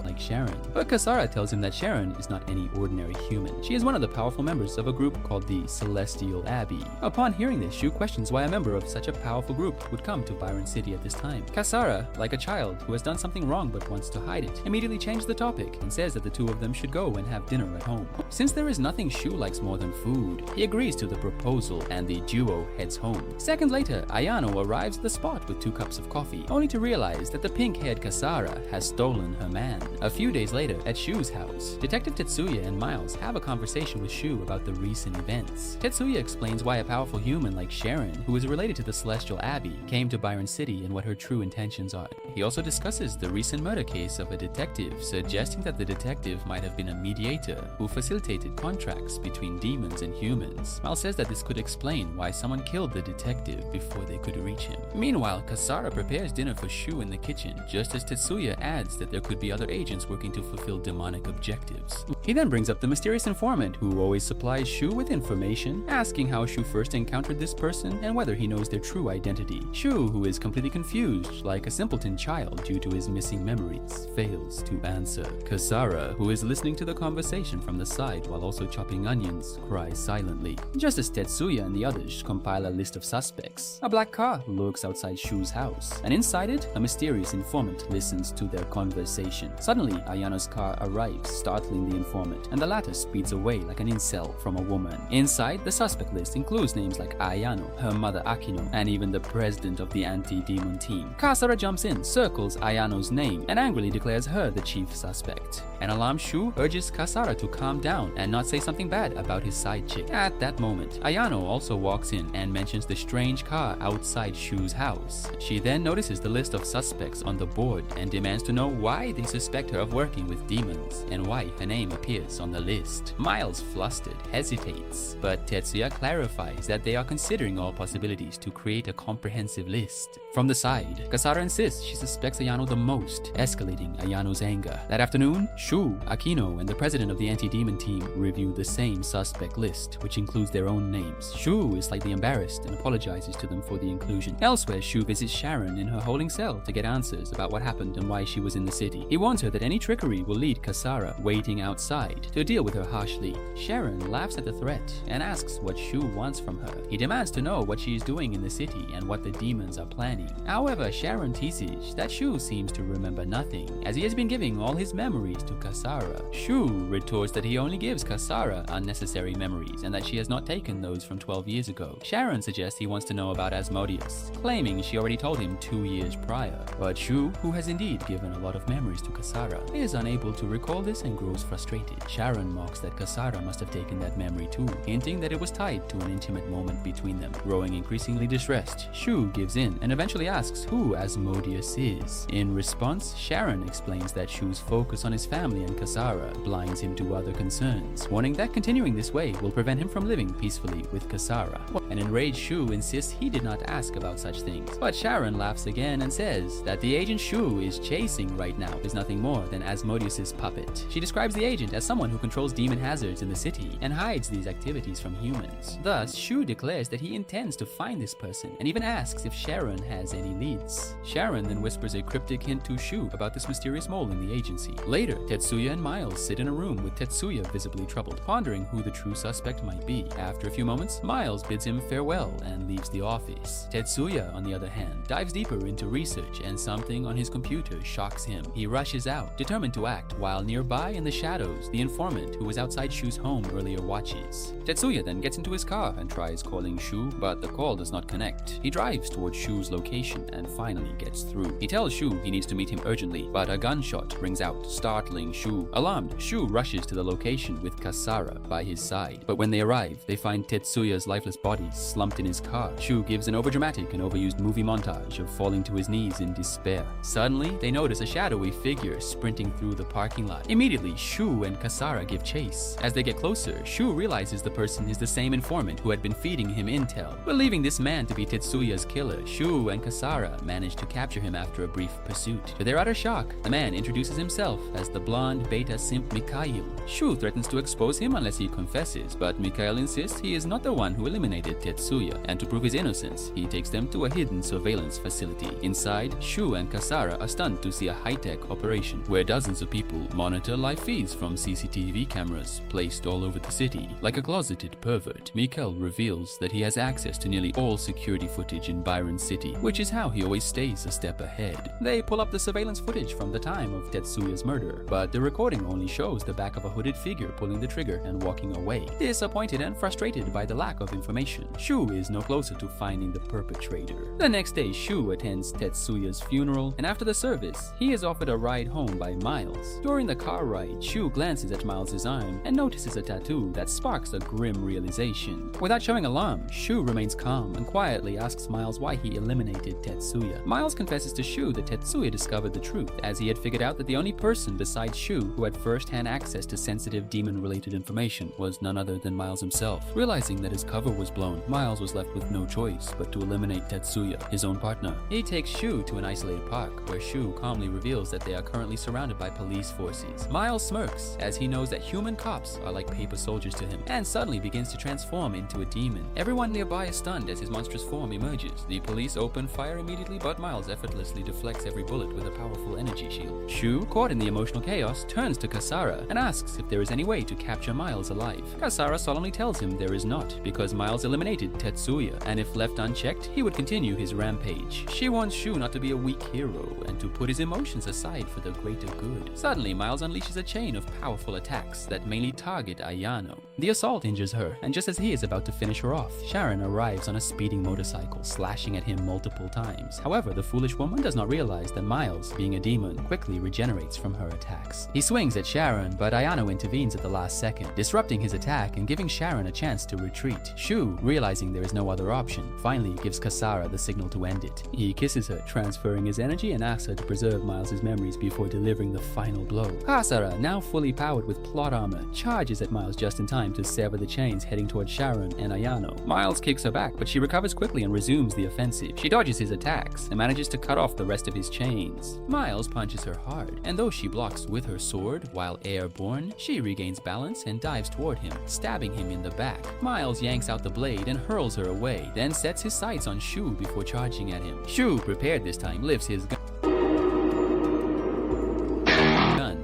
Speaker 1: like Sharon. But But Kasara tells him that Sharon is not any ordinary human. She is one of the powerful members of a group called the Celestial Abbey. Upon hearing this, Shu questions why a member of such a powerful group would come to Byron City at this time. Kasara, like a child who has done something wrong but wants to hide it, immediately changes the topic and says that the two of them should go and have dinner at home. Since there is nothing Shu likes more than food, he agrees to the proposal and the duo heads home. Seconds later, Ayano arrives at the spot with 2 cups of coffee, only to realize that the pink-haired Kasara has stolen her man. A few days later, at Shu's house, Detective Tetsuya and Miles have a conversation with Shu about the recent events. Tetsuya explains why a powerful human like Sharon, who is related to the Celestial Abbey, came to Byron City and what her true intentions are. He also discusses the recent murder case of a detective, suggesting that the detective might have been a mediator who facilitated contracts between demons and humans. Miles says that this could explain why someone killed the detective before they could reach him. Meanwhile, Kasara prepares dinner for Shu in the kitchen, just as Tetsuya adds that there could be other agents working to fulfill demonic objectives. He then brings up the mysterious informant who always supplies Shu with information, asking how Shu first encountered this person and whether he knows their true identity. Shu, who is completely confused, like a simpleton child due to his missing memories, fails to answer. Kasara, who is listening to the conversation from the side while also chopping onions, cries silently. Just as Tetsuya and the others compile a list of suspects, a black car lurks outside Shu's house, and inside it, a mysterious informant listens to their conversation. Suddenly, Ayano's car arrives, startling the informant, and the latter speeds away like an incel from a woman. Inside, the suspect list includes names like Ayano, her mother Akino, and even the president of the anti-demon team. Kasara jumps in, circles Ayano's name, and angrily declares her the chief suspect. An alarmed Shu urges Kasara to calm down and not say something bad about his side chick. At that moment, Ayano also walks in and mentions the strange car outside Shu's house. She then notices the list of suspects on the board and demands to know why they suspect her of working with demons and why her name appears on the list. Miles, flustered, hesitates, but Tetsuya clarifies that they are considering all possibilities to create a comprehensive list. From the side, Kasara insists she suspects Ayano the most, escalating Ayano's anger. That afternoon, Shu, Akino, and the president of the anti-demon team review the same suspect list, which includes their own names. Shu is slightly embarrassed and apologizes to them for the inclusion. Elsewhere, Shu visits Sharon in her holding cell to get answers about what happened and why she was in the city. He warns her that any trickery will lead Kasara waiting outside to deal with her harshly. Sharon laughs at the threat and asks what Shu wants from her. He demands to know what she is doing in the city and what the demons are planning. However, Sharon teases that Shu seems to remember nothing, as he has been giving all his memories to Kasara. Shu retorts that he only gives Kasara unnecessary memories and that she has not taken those from 12 years ago. Sharon suggests he wants to know about Asmodeus, claiming she already told him 2 years prior. But Shu, who has indeed given a lot of memories to Kasara, is unable to recall this and grows frustrated. Sharon mocks that Kasara must have taken that memory too, hinting that it was tied to an intimate moment between them. Growing increasingly distressed, Shu gives in and eventually asks who Asmodeus is. In response, Sharon explains that Shu's focus on his family and Kasara blinds him to other concerns, warning that continuing this way will prevent him from living peacefully with Kasara. An enraged Shu insists he did not ask about such things, but Sharon laughs again and says that the agent Shu is chasing right now is nothing more than Asmodeus' puppet. She describes the agent as someone who controls demon hazards in the city and hides these activities from humans. Thus, Shu declares that he intends to find this person and even asks if Sharon has any leads. Sharon then whispers a cryptic hint to Shu about this mysterious mole in the agency. Later, Tetsuya and Miles sit in a room with Tetsuya visibly troubled, pondering who the true suspect might be. After a few moments, Miles bids him farewell and leaves the office. Tetsuya, on the other hand, dives deeper into research and something on his computer shocks him. He rushes out, determined to act, while nearby in the shadows, the informant who was outside Shu's home earlier watches. Tetsuya then gets into his car and tries calling Shu, but the call does not connect. He drives towards Shu's location and finally gets through. He tells Shu he needs to meet him urgently, but a gunshot rings out, startling Shu. Alarmed, Shu rushes to the location with Kasara by his side. But when they arrive, they find Tetsuya's lifeless body slumped in his car. Shu gives an overdramatic and overused movie montage of falling to his knees in despair. Suddenly, they notice a shadowy figure sprinting through the parking lot. Immediately, Shu and Kasara give chase. As they get closer, Shu realizes the person is the same informant who had been feeding him intel. Believing this man to be Tetsuya's killer, Shu and and Kasara manage to capture him after a brief pursuit. To their utter shock, the man introduces himself as the blonde beta simp Mikhail. Shu threatens to expose him unless he confesses, but Mikhail insists he is not the one who eliminated Tetsuya, and to prove his innocence, he takes them to a hidden surveillance facility. Inside, Shu and Kasara are stunned to see a high-tech operation where dozens of people monitor live feeds from CCTV cameras placed all over the city. Like a closeted pervert, Mikhail reveals that he has access to nearly all security footage in Byron City, which is how he always stays a step ahead. They pull up the surveillance footage from the time of Tetsuya's murder, but the recording only shows the back of a hooded figure pulling the trigger and walking away. Disappointed and frustrated by the lack of information, Shu is no closer to finding the perpetrator. The next day, Shu attends Tetsuya's funeral, and after the service, he is offered a ride home by Miles. During the car ride, Shu glances at Miles' arm and notices a tattoo that sparks a grim realization. Without showing alarm, Shu remains calm and quietly asks Miles why he eliminated Tetsuya. Miles confesses to Shu that Tetsuya discovered the truth, as he had figured out that the only person besides Shu who had first-hand access to sensitive demon-related information was none other than Miles himself. Realizing that his cover was blown, Miles was left with no choice but to eliminate Tetsuya, his own partner. He takes Shu to an isolated park, where Shu calmly reveals that they are currently surrounded by police forces. Miles smirks, as he knows that human cops are like paper soldiers to him, and suddenly begins to transform into a demon. Everyone nearby is stunned as his monstrous form emerges. The police open fire immediately, but Miles effortlessly deflects every bullet with a powerful energy shield. Shu, caught in the emotional chaos, turns to Kasara and asks if there is any way to capture Miles alive. Kasara solemnly tells him there is not, because Miles eliminated Tetsuya, and if left unchecked, he would continue his rampage. She wants Shu not to be a weak hero, and to put his emotions aside for the greater good. Suddenly, Miles unleashes a chain of powerful attacks that mainly target Ayano. The assault injures her, and just as he is about to finish her off, Sharon arrives on a speeding motorcycle, slashing at him multiple times. However, the foolish woman does not realize that Miles, being a demon, quickly regenerates from her attacks. He swings at Sharon, but Ayano intervenes at the last second, disrupting his attack and giving Sharon a chance to retreat. Shu, realizing there is no other option, finally gives Kasara the signal to end it. He kisses her, transferring his energy, and asks her to preserve Miles' memories before delivering the final blow. Kasara, now fully powered with plot armor, charges at Miles just in time to sever the chains heading towards Sharon and Ayano. Miles kicks her back, but she recovers quickly and resumes the offensive. She dodges his attacks and manages to cut off the rest of his chains. Miles punches her hard, and though she blocks with her sword while airborne, she regains balance and dives toward him, stabbing him in the back. Miles yanks out the blade and hurls her away, then sets his sights on Shu before charging at him. Shu, prepared this time, lifts his gun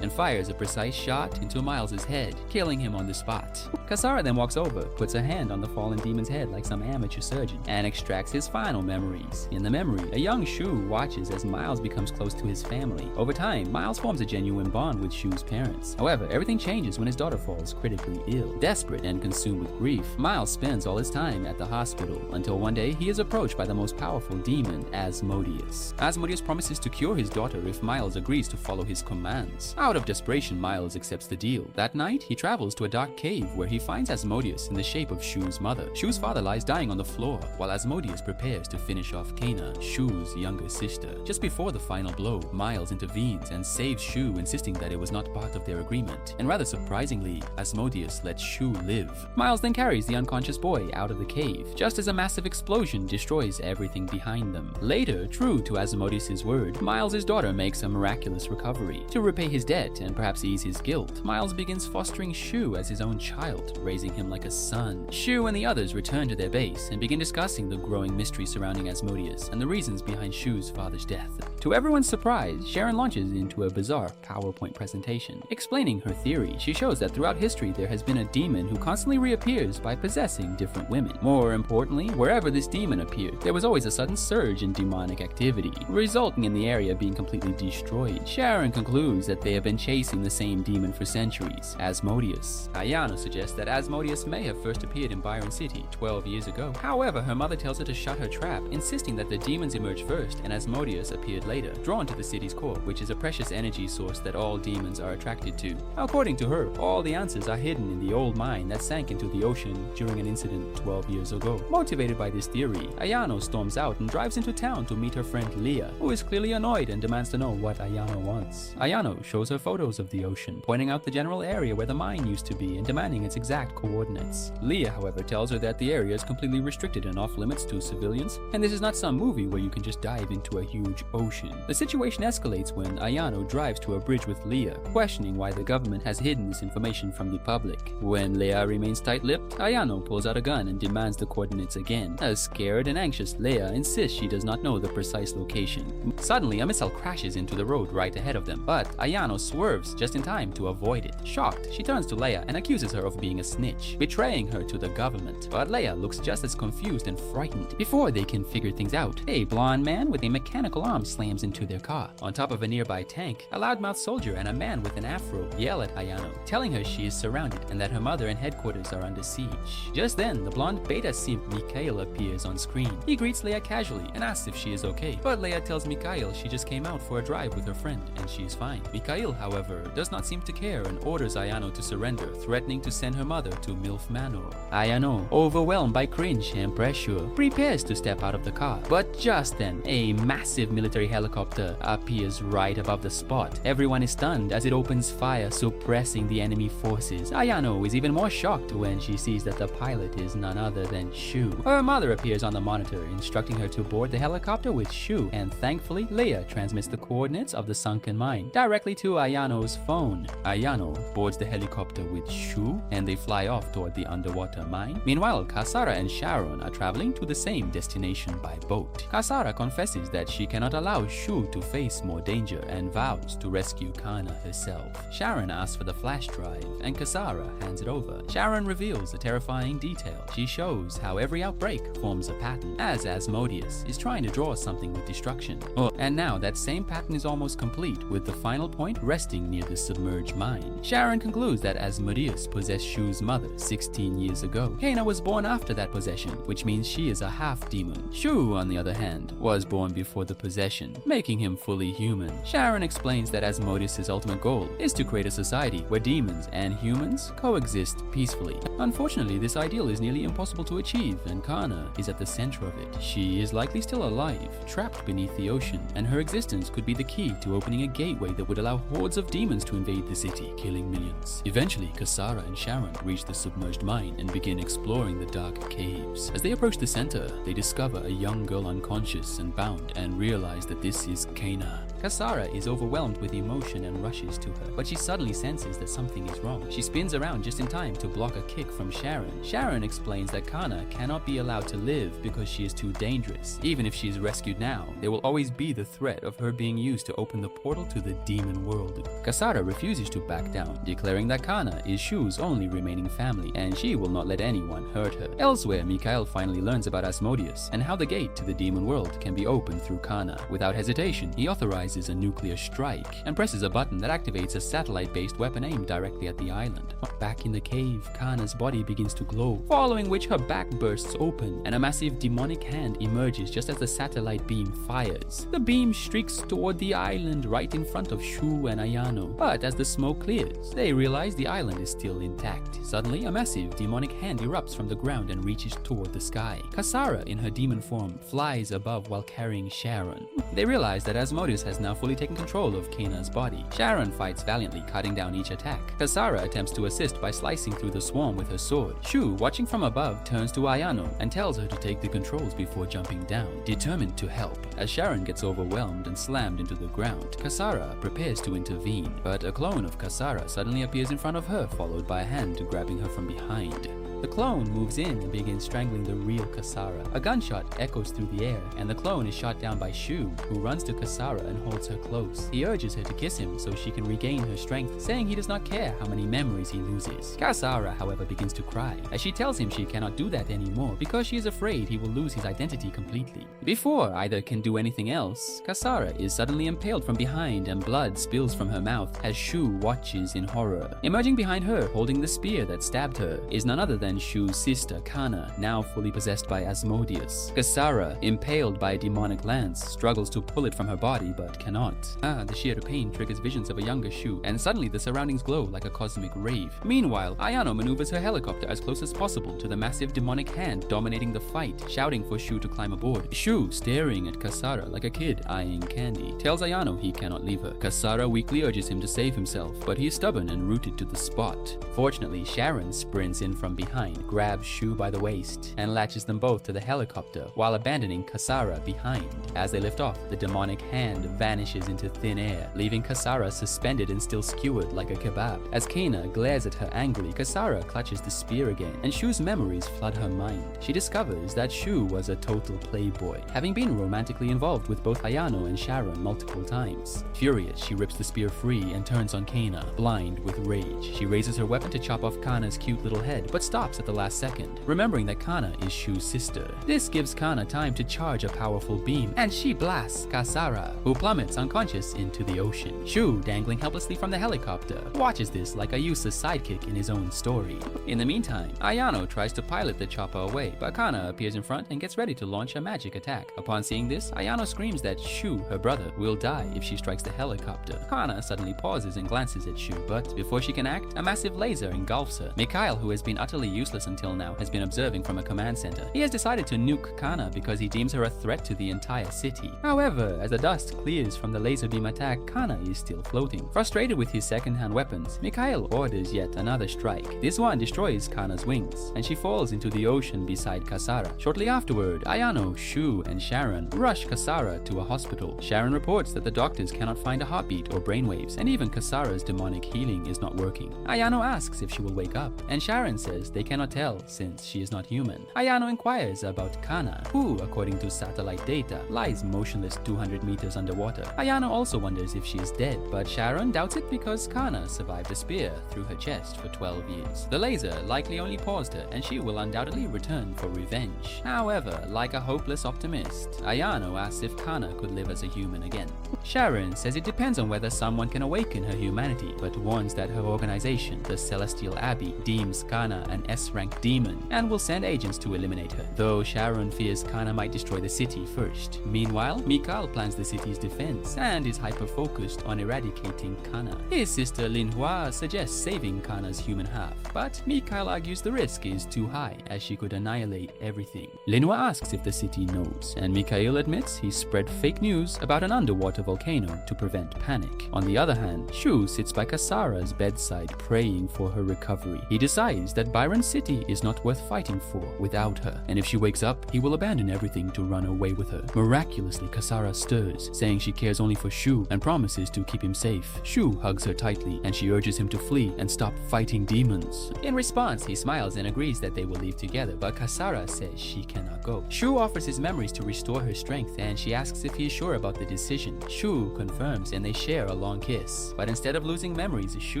Speaker 1: and fires a precise shot into Miles' head, killing him on the spot. Kasara then walks over, puts a hand on the fallen demon's head like some amateur surgeon, and extracts his final memories. In the memory, a young Shu watches as Miles becomes close to his family. Over time, Miles forms a genuine bond with Shu's parents. However, everything changes when his daughter falls critically ill. Desperate and consumed with grief, Miles spends all his time at the hospital, until one day he is approached by the most powerful demon, Asmodeus. Asmodeus promises to cure his daughter if Miles agrees to follow his commands. Out of desperation, Miles accepts the deal. That night, he travels to a dark cave where he finds Asmodeus in the shape of Shu's mother. Shu's father lies dying on the floor, while Asmodeus prepares to finish off Kana, Shu's younger sister. Just before the final blow, Miles intervenes and saves Shu, insisting that it was not part of their agreement. And rather surprisingly, Asmodeus lets Shu live. Miles then carries the unconscious boy out of the cave, just as a massive explosion destroys everything behind them. Later, true to Asmodeus' word, Miles' daughter makes a miraculous recovery. To repay his debt and perhaps ease his guilt, Miles begins fostering Shu as his own child, raising him like a son. Shu and the others return to their base and begin discussing the growing mystery surrounding Asmodeus and the reasons behind Shu's father's death. To everyone's surprise, Sharon launches into a bizarre PowerPoint presentation. Explaining her theory, she shows that throughout history there has been a demon who constantly reappears by possessing different women. More importantly, wherever this demon appeared, there was always a sudden surge in demonic activity, resulting in the area being completely destroyed. Sharon concludes that they have been chasing the same demon for centuries, Asmodeus. Ayano suggests that Asmodeus may have first appeared in Byron City 12 years ago. However, her mother tells her to shut her trap, insisting that the demons emerged first and Asmodeus appeared later, drawn to the city's core, which is a precious energy source that all demons are attracted to. According to her, all the answers are hidden in the old mine that sank into the ocean during an incident 12 years ago. Motivated by this theory, Ayano storms out and drives into town to meet her friend Leah, who is clearly annoyed and demands to know what Ayano wants. Ayano shows her photos of the ocean, pointing out the general area where the mine used to be and demanding its exact coordinates. Leah, however, tells her that the area is completely restricted and off limits to civilians, and this is not some movie where you can just dive into a huge ocean. The situation escalates when Ayano drives to a bridge with Leah, questioning why the government has hidden this information from the public. When Leah remains tight-lipped, Ayano pulls out a gun and demands the coordinates again. As scared and anxious, Leah insists she does not know the precise location. Suddenly, a missile crashes into the road right ahead of them, but Ayano swerves just in time to avoid it. Shocked, she turns to Leah and accuses her of being a snitch, betraying her to the government. But Leah looks just as confused and frightened. Before they can figure things out, a blonde man with a mechanical arm slams into their car. On top of a nearby tank, a loudmouth soldier and a man with an afro yell at Ayano, telling her she is surrounded and that her mother and headquarters are under siege. Just then, the blonde beta simp Mikhail appears on screen. He greets Leah casually and asks if she is okay, but Leah tells Mikhail she just came out for a drive with her friend and she is fine. Mikhail, however, does not seem to care and orders Ayano to surrender, threatening to send her mother to MILF Manor. Ayano, overwhelmed by cringe and pressure, prepares to step out of the car, but just then, a massive military helicopter appears right above the spot. Everyone is stunned as it opens fire, suppressing the enemy forces. Ayano is even more shocked when she sees that the pilot is none other than Shu. Her mother appears on the monitor, instructing her to board the helicopter with Shu, and thankfully, Leah transmits the coordinates of the sunken mine directly to Ayano's phone. Ayano boards the helicopter with Shu, and they fly off toward the underwater mine. Meanwhile, Kasara and Sharon are traveling to the same destination by boat. Kasara confesses that she cannot allow Shu to face more danger and vows to rescue Kana herself. Sharon asks for the flash drive, and Kasara hands it over. Sharon reveals a terrifying detail. She shows how every outbreak forms a pattern, as Asmodeus is trying to draw something with destruction. And now that same pattern is almost complete, with the final point resting near the submerged mine. Sharon concludes that Asmodeus possessed Shu's mother 16 years ago. Kana was born after that possession, which means she is a half-demon. Shu, on the other hand, was born before the possession, making him fully human. Sharon explains that Asmodeus' ultimate goal is to create a society where demons and humans coexist peacefully. Unfortunately, this ideal is nearly impossible to achieve, and Kana is at the center of it. She is likely still alive, trapped beneath the ocean, and her existence could be the key to opening a gateway that would allow hordes of demons to invade the city, killing millions. Eventually, Kasara and Sharon reach the submerged mine and begin exploring the dark caves. As they approach the center, they discover a young girl unconscious and bound and realize that this is Kana. Kasara is overwhelmed with emotion and rushes to her, but she suddenly senses that something is wrong. She spins around just in time to block a kick from Sharon. Sharon explains that Kana cannot be allowed to live because she is too dangerous. Even if she is rescued now, there will always be the threat of her being used to open the portal to the demon world. Kasara refuses to back down, declaring that Kana is Shu's only remaining family, and she will not let anyone hurt her. Elsewhere, Mikhail finally learns about Asmodeus and how the gate to the demon world can be opened through Kana. Without hesitation, he authorizes a nuclear strike and presses a button that activates a satellite-based weapon aimed directly at the island. Back in the cave, Kana's body begins to glow, following which her back bursts open and a massive demonic hand emerges just as the satellite beam fires. The beam streaks toward the island right in front of Shu and Ayano, but as the smoke clears, they realize the island is still intact. Suddenly, a massive demonic hand erupts from the ground and reaches toward the sky. Kasara, in her demon form, flies above while carrying Sharon. They realize that Asmodeus has now fully taken control of Kana's body. Sharon fights valiantly, cutting down each attack. Kasara attempts to assist by slicing through the swarm with her sword. Shu, watching from above, turns to Ayano and tells her to take the controls before jumping down, determined to help. As Sharon gets overwhelmed and slammed into the ground, Kasara prepares to intervene, but a clone of Kasara suddenly appears in front of her, followed by a hand grabbing her from behind. The clone moves in and begins strangling the real Kasara. A gunshot echoes through the air, and the clone is shot down by Shu, who runs to Kasara and holds her close. He urges her to kiss him so she can regain her strength, saying he does not care how many memories he loses. Kasara, however, begins to cry, as she tells him she cannot do that anymore because she is afraid he will lose his identity completely. Before either can do anything else, Kasara is suddenly impaled from behind and blood spills from her mouth as Shu watches in horror. Emerging behind her, holding the spear that stabbed her, is none other than and Shu's sister Kana, now fully possessed by Asmodeus. Kasara, impaled by a demonic lance, struggles to pull it from her body but cannot. The sheer pain triggers visions of a younger Shu, and suddenly the surroundings glow like a cosmic rave. Meanwhile, Ayano maneuvers her helicopter as close as possible to the massive demonic hand dominating the fight, shouting for Shu to climb aboard. Shu, staring at Kasara like a kid eyeing candy, tells Ayano he cannot leave her. Kasara weakly urges him to save himself, but he is stubborn and rooted to the spot. Fortunately, Sharon sprints in from behind, grabs Shu by the waist, and latches them both to the helicopter while abandoning Kasara behind. As they lift off, the demonic hand vanishes into thin air, leaving Kasara suspended and still skewered like a kebab. As Kana glares at her angrily, Kasara clutches the spear again, and Shu's memories flood her mind. She discovers that Shu was a total playboy, having been romantically involved with both Ayano and Sharon multiple times. Furious, she rips the spear free and turns on Kana, blind with rage. She raises her weapon to chop off Kana's cute little head, but stops at the last second, remembering that Kana is Shu's sister. This gives Kana time to charge a powerful beam, and she blasts Kasara, who plummets unconscious into the ocean. Shu, dangling helplessly from the helicopter, watches this like a useless sidekick in his own story. In the meantime, Ayano tries to pilot the chopper away, but Kana appears in front and gets ready to launch a magic attack. Upon seeing this, Ayano screams that Shu, her brother, will die if she strikes the helicopter. Kana suddenly pauses and glances at Shu, but before she can act, a massive laser engulfs her. Mikhail, who has been utterly useless until now, has been observing from a command center. He has decided to nuke Kana because he deems her a threat to the entire city. However, as the dust clears from the laser beam attack, Kana is still floating. Frustrated with his second-hand weapons, Mikhail orders yet another strike. This one destroys Kana's wings, and she falls into the ocean beside Kasara. Shortly afterward, Ayano, Shu, and Sharon rush Kasara to a hospital. Sharon reports that the doctors cannot find a heartbeat or brainwaves, and even Kasara's demonic healing is not working. Ayano asks if she will wake up, and Sharon says they cannot tell since she is not human. Ayano inquires about Kana, who, according to satellite data, lies motionless 200 meters underwater. Ayano also wonders if she is dead, but Sharon doubts it because Kana survived a spear through her chest for 12 years. The laser likely only paused her, and she will undoubtedly return for revenge. However, like a hopeless optimist, Ayano asks if Kana could live as a human again. Sharon says it depends on whether someone can awaken her humanity, but warns that her organization, the Celestial Abbey, deems Kana an S-rank demon and will send agents to eliminate her, though Sharon fears Kana might destroy the city first. Meanwhile, Mikhail plans the city's defense and is hyper-focused on eradicating Kana. His sister Linhua suggests saving Kana's human half, but Mikhail argues the risk is too high as she could annihilate everything. Linhua asks if the city knows, and Mikhail admits he spread fake news about an underwater volcano to prevent panic. On the other hand, Shu sits by Kasara's bedside praying for her recovery. He decides that Byron City is not worth fighting for without her, and if she wakes up, he will abandon everything to run away with her. Miraculously, Kasara stirs, saying she cares only for Shu and promises to keep him safe. Shu hugs her tightly, and she urges him to flee and stop fighting demons. In response, he smiles and agrees that they will leave together, but Kasara says she cannot go. Shu offers his memories to restore her strength, and she asks if he is sure about the decision. Shu confirms, and they share a long kiss. But instead of losing memories, Shu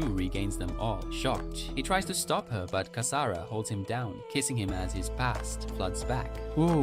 Speaker 1: regains them all. Shocked, he tries to stop her, but Kasara holds him down, kissing him as his past floods back.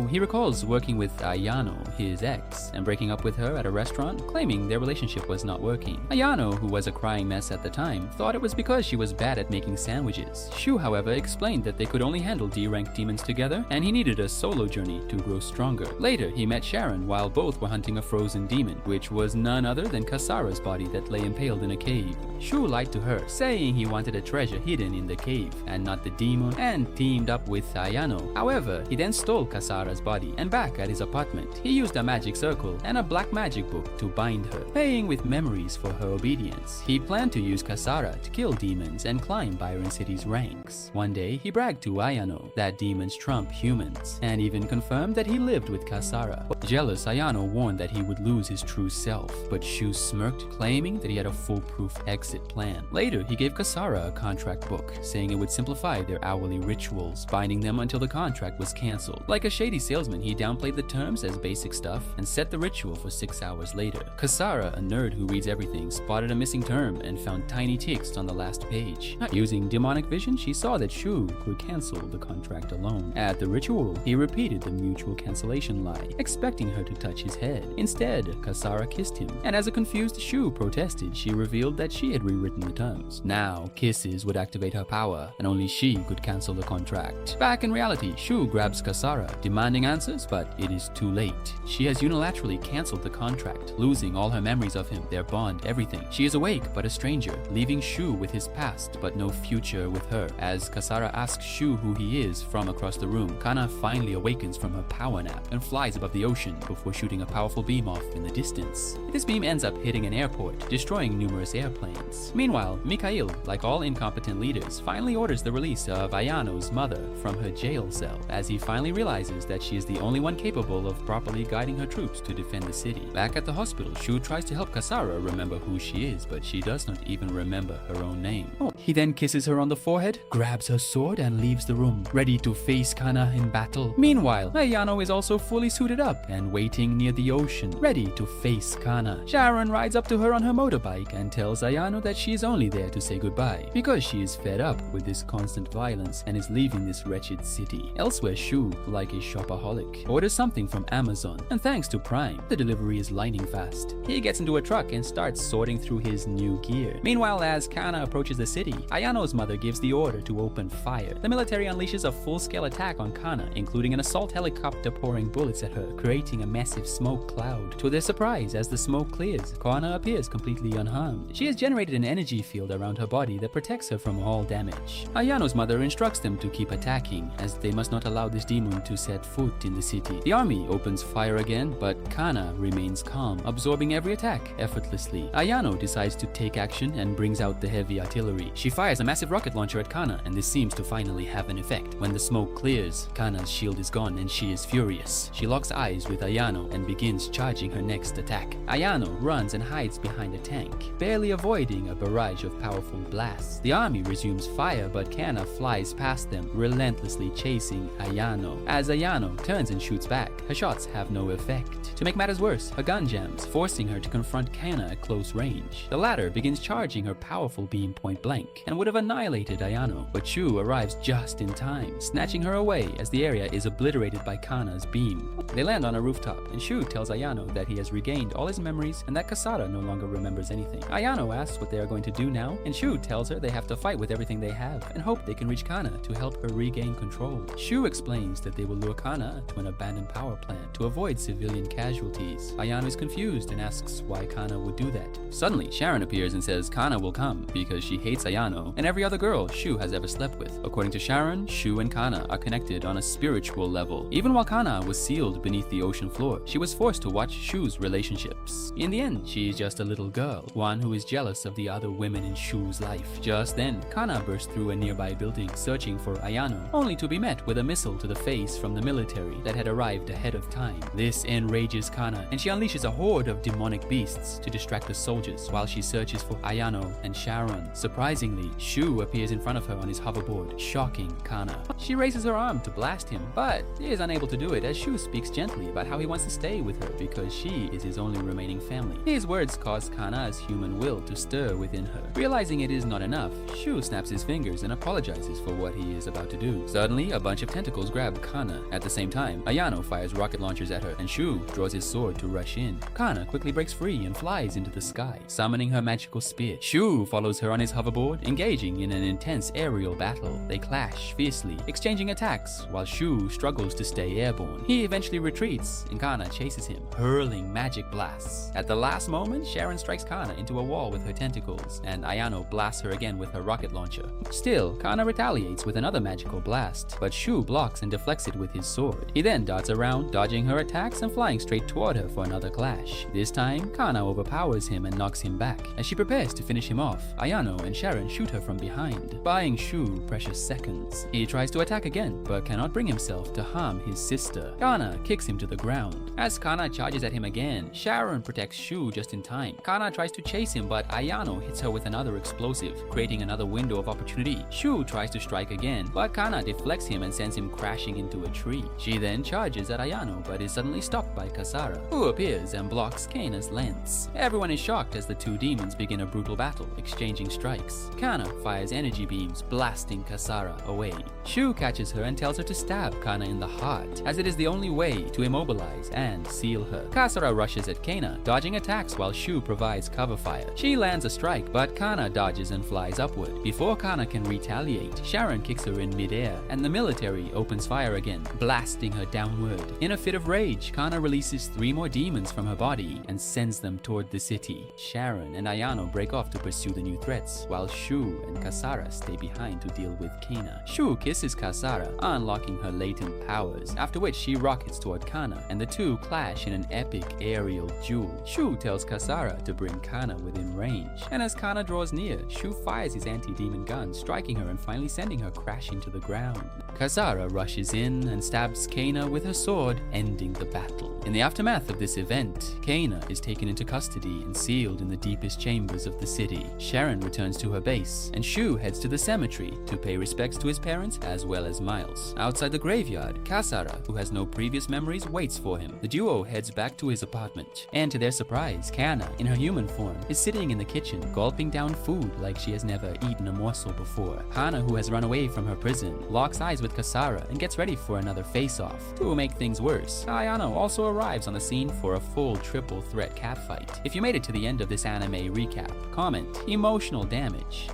Speaker 1: He recalls working with Ayano, his ex, and breaking up with her at a restaurant, claiming their relationship was not working. Ayano, who was a crying mess at the time, thought it was because she was bad at making sandwiches. Shu, however, explained that they could only handle D-rank demons together, and he needed a solo journey to grow stronger. Later, he met Sharon while both were hunting a frozen demon, which was none other than Kasara's body that lay impaled in a cave. Shu lied to her, saying he wanted a treasure hidden in the cave, and not the demon, and teamed up with Ayano. However, he then stole Kasara's body, and back at his apartment, he used a magic circle and a black magic book to bind her, paying with memories for her obedience. He planned to use Kasara to kill demons and climb Byron City's ranks. One day, he bragged to Ayano that demons trump humans, and even confirmed that he lived with Kasara. Jealous, Ayano warned that he would lose his true self, but Shu smirked, claiming that he had a foolproof exit plan. Later, he gave Kasara a contract book, saying it would simplify their hourly rituals, binding them until the contract was cancelled. Like a shady salesman, he downplayed the terms as basic stuff and set the ritual for 6 hours later. Kasara, a nerd who reads everything, spotted a missing term and found tiny ticks on the last page. Using demonic vision, she saw that Shu could cancel the contract alone. At the ritual, he repeated the mutual cancellation lie, expecting her to touch his head. Instead, Kasara kissed him, and as a confused Shu protested, she revealed that she had rewritten the terms. Now, kisses would activate her power, and only she could would cancel the contract. Back in reality, Shu grabs Kasara, demanding answers, but it is too late. She has unilaterally cancelled the contract, losing all her memories of him, their bond, everything. She is awake but a stranger, leaving Shu with his past but no future with her. As Kasara asks Shu who he is from across the room, Kana finally awakens from her power nap and flies above the ocean before shooting a powerful beam off in the distance. This beam ends up hitting an airport, destroying numerous airplanes. Meanwhile, Mikhail, like all incompetent leaders, finally orders the release of Ayano's mother from her jail cell, as he finally realizes that she is the only one capable of properly guiding her troops to defend the city. Back at the hospital, Shu tries to help Kasara remember who she is, but she does not even remember her own name. He then kisses her on the forehead, grabs her sword, and leaves the room, ready to face Kana in battle. Meanwhile, Ayano is also fully suited up and waiting near the ocean, ready to face Kana. Sharon rides up to her on her motorbike and tells Ayano that she is only there to say goodbye, because she is fed up with this constant violence and is leaving this wretched city. Elsewhere, Shu, like a shopaholic, orders something from Amazon, and thanks to Prime, the delivery is lightning fast. He gets into a truck and starts sorting through his new gear. Meanwhile, as Kana approaches the city, Ayano's mother gives the order to open fire. The military unleashes a full-scale attack on Kana, including an assault helicopter pouring bullets at her, creating a massive smoke cloud. To their surprise, as the smoke clears, Kana appears completely unharmed. She has generated an energy field around her body that protects her from all damage. Ayano's mother instructs them to keep attacking, as they must not allow this demon to set foot in the city. The army opens fire again, but Kana remains calm, absorbing every attack effortlessly. Ayano decides to take action and brings out the heavy artillery. She fires a massive rocket launcher at Kana, and this seems to finally have an effect. When the smoke clears, Kana's shield is gone and she is furious. She locks eyes with Ayano and begins charging her next attack. Ayano runs and hides behind a tank, barely avoiding a barrage of powerful blasts. The army resumes fire, but Kana flies past them, relentlessly chasing Ayano. As Ayano turns and shoots back, her shots have no effect. To make matters worse, her gun jams, forcing her to confront Kana at close range. The latter begins charging her powerful beam point blank, and would have annihilated Ayano, but Shu arrives just in time, snatching her away as the area is obliterated by Kana's beam. They land on a rooftop, and Shu tells Ayano that he has regained all his memories and that Kasara no longer remembers anything. Ayano asks what they are going to do now, and Shu tells her they have to fight with everything they have and hope they can reach Kana to help her regain control. Shu explains that they will lure Kana to an abandoned power plant to avoid civilian casualties. Ayano is confused and asks why Kana would do that. Suddenly, Sharon appears and says Kana will come because she hates Ayano and every other girl Shu has ever slept with. According to Sharon, Shu and Kana are connected on a spiritual level. Even while Kana was sealed beneath the ocean floor, she was forced to watch Shu's relationships. In the end, she is just a little girl, one who is jealous of the other women in Shu's life. Just then, Kana burst through a nearby building searching for Ayano, only to be met with a missile to the face from the military that had arrived ahead of time. This enrages Kana, and she unleashes a horde of demonic beasts to distract the soldiers while she searches for Ayano and Sharon. Surprisingly, Shu appears in front of her on his hoverboard, shocking Kana. She raises her arm to blast him, but is unable to do it as Shu speaks gently about how he wants to stay with her because she is his only remaining family. His words cause Kana's human will to stir within her. Realizing it is not enough, Shu snaps his fingers and apologizes for what he is about to do. Suddenly, a bunch of tentacles grab Kana. At the same time, Ayano fires rocket launchers at her, and Shu draws his sword to rush in. Kana quickly breaks free and flies into the sky, summoning her magical spear. Shu follows her on his hoverboard, engaging in an intense aerial battle. They clash fiercely, exchanging attacks, while Shu struggles to stay airborne. He eventually retreats, and Kana chases him, hurling magic blasts. At the last moment, Sharon strikes Kana into a wall with her tentacles, and Ayano blasts her again with her rocket launcher. Still, Kana retaliates with another magical blast, but Shu blocks and deflects it with his sword. He then darts around, dodging her attacks and flying straight toward her for another clash. This time, Kana overpowers him and knocks him back. As she prepares to finish him off, Ayano and Sharon shoot her from behind, buying Shu precious seconds. He tries to attack again, but cannot bring himself to harm his sister. Kana kicks him to the ground. As Kana charges at him again, Sharon protects Shu just in time. Kana tries to chase him, but Ayano hits her with another explosive, creating another window of opportunity. Shu tries to strike again, but Kana deflects him and sends him crashing into a tree. She then charges at Ayano, but is suddenly stopped by Kasara, who appears and blocks Kana's lance. Everyone is shocked as the two demons begin a brutal battle, exchanging strikes. Kana fires energy beams, blasting Kasara away. Shu catches her and tells her to stab Kana in the heart, as it is the only way way to immobilize and seal her. Kasara rushes at Kana, dodging attacks while Shu provides cover fire. She lands a strike, but Kana dodges and flies upward. Before Kana can retaliate, Sharon kicks her in midair, and the military opens fire again, blasting her downward. In a fit of rage, Kana releases 3 more demons from her body and sends them toward the city. Sharon and Ayano break off to pursue the new threats, while Shu and Kasara stay behind to deal with Kana. Shu kisses Kasara, unlocking her latent powers, after which she rockets toward Kana, and the two clash in an epic aerial duel. Shu tells Kasara to bring Kana within range, and as Kana draws near, Shu fires his anti-demon gun, striking her and finally sending her crashing to the ground. Kasara rushes in and stabs Kana with her sword, ending the battle. In the aftermath of this event, Kana is taken into custody and sealed in the deepest chambers of the city. Sharon returns to her base, and Shu heads to the cemetery to pay respects to his parents as well as Miles. Outside the graveyard, Kasara, who has no previous memories, waits for him. The duo heads back to his apartment, and to their surprise, Kana, in her human form, is sitting in the kitchen, gulping down food like she has never eaten a morsel before. Kana, who has run away from her prison, locks eyes with Kasara and gets ready for another face-off. To make things worse, Ayano also arrives on the scene for a full triple threat catfight. If you made it to the end of this anime recap, comment emotional damage.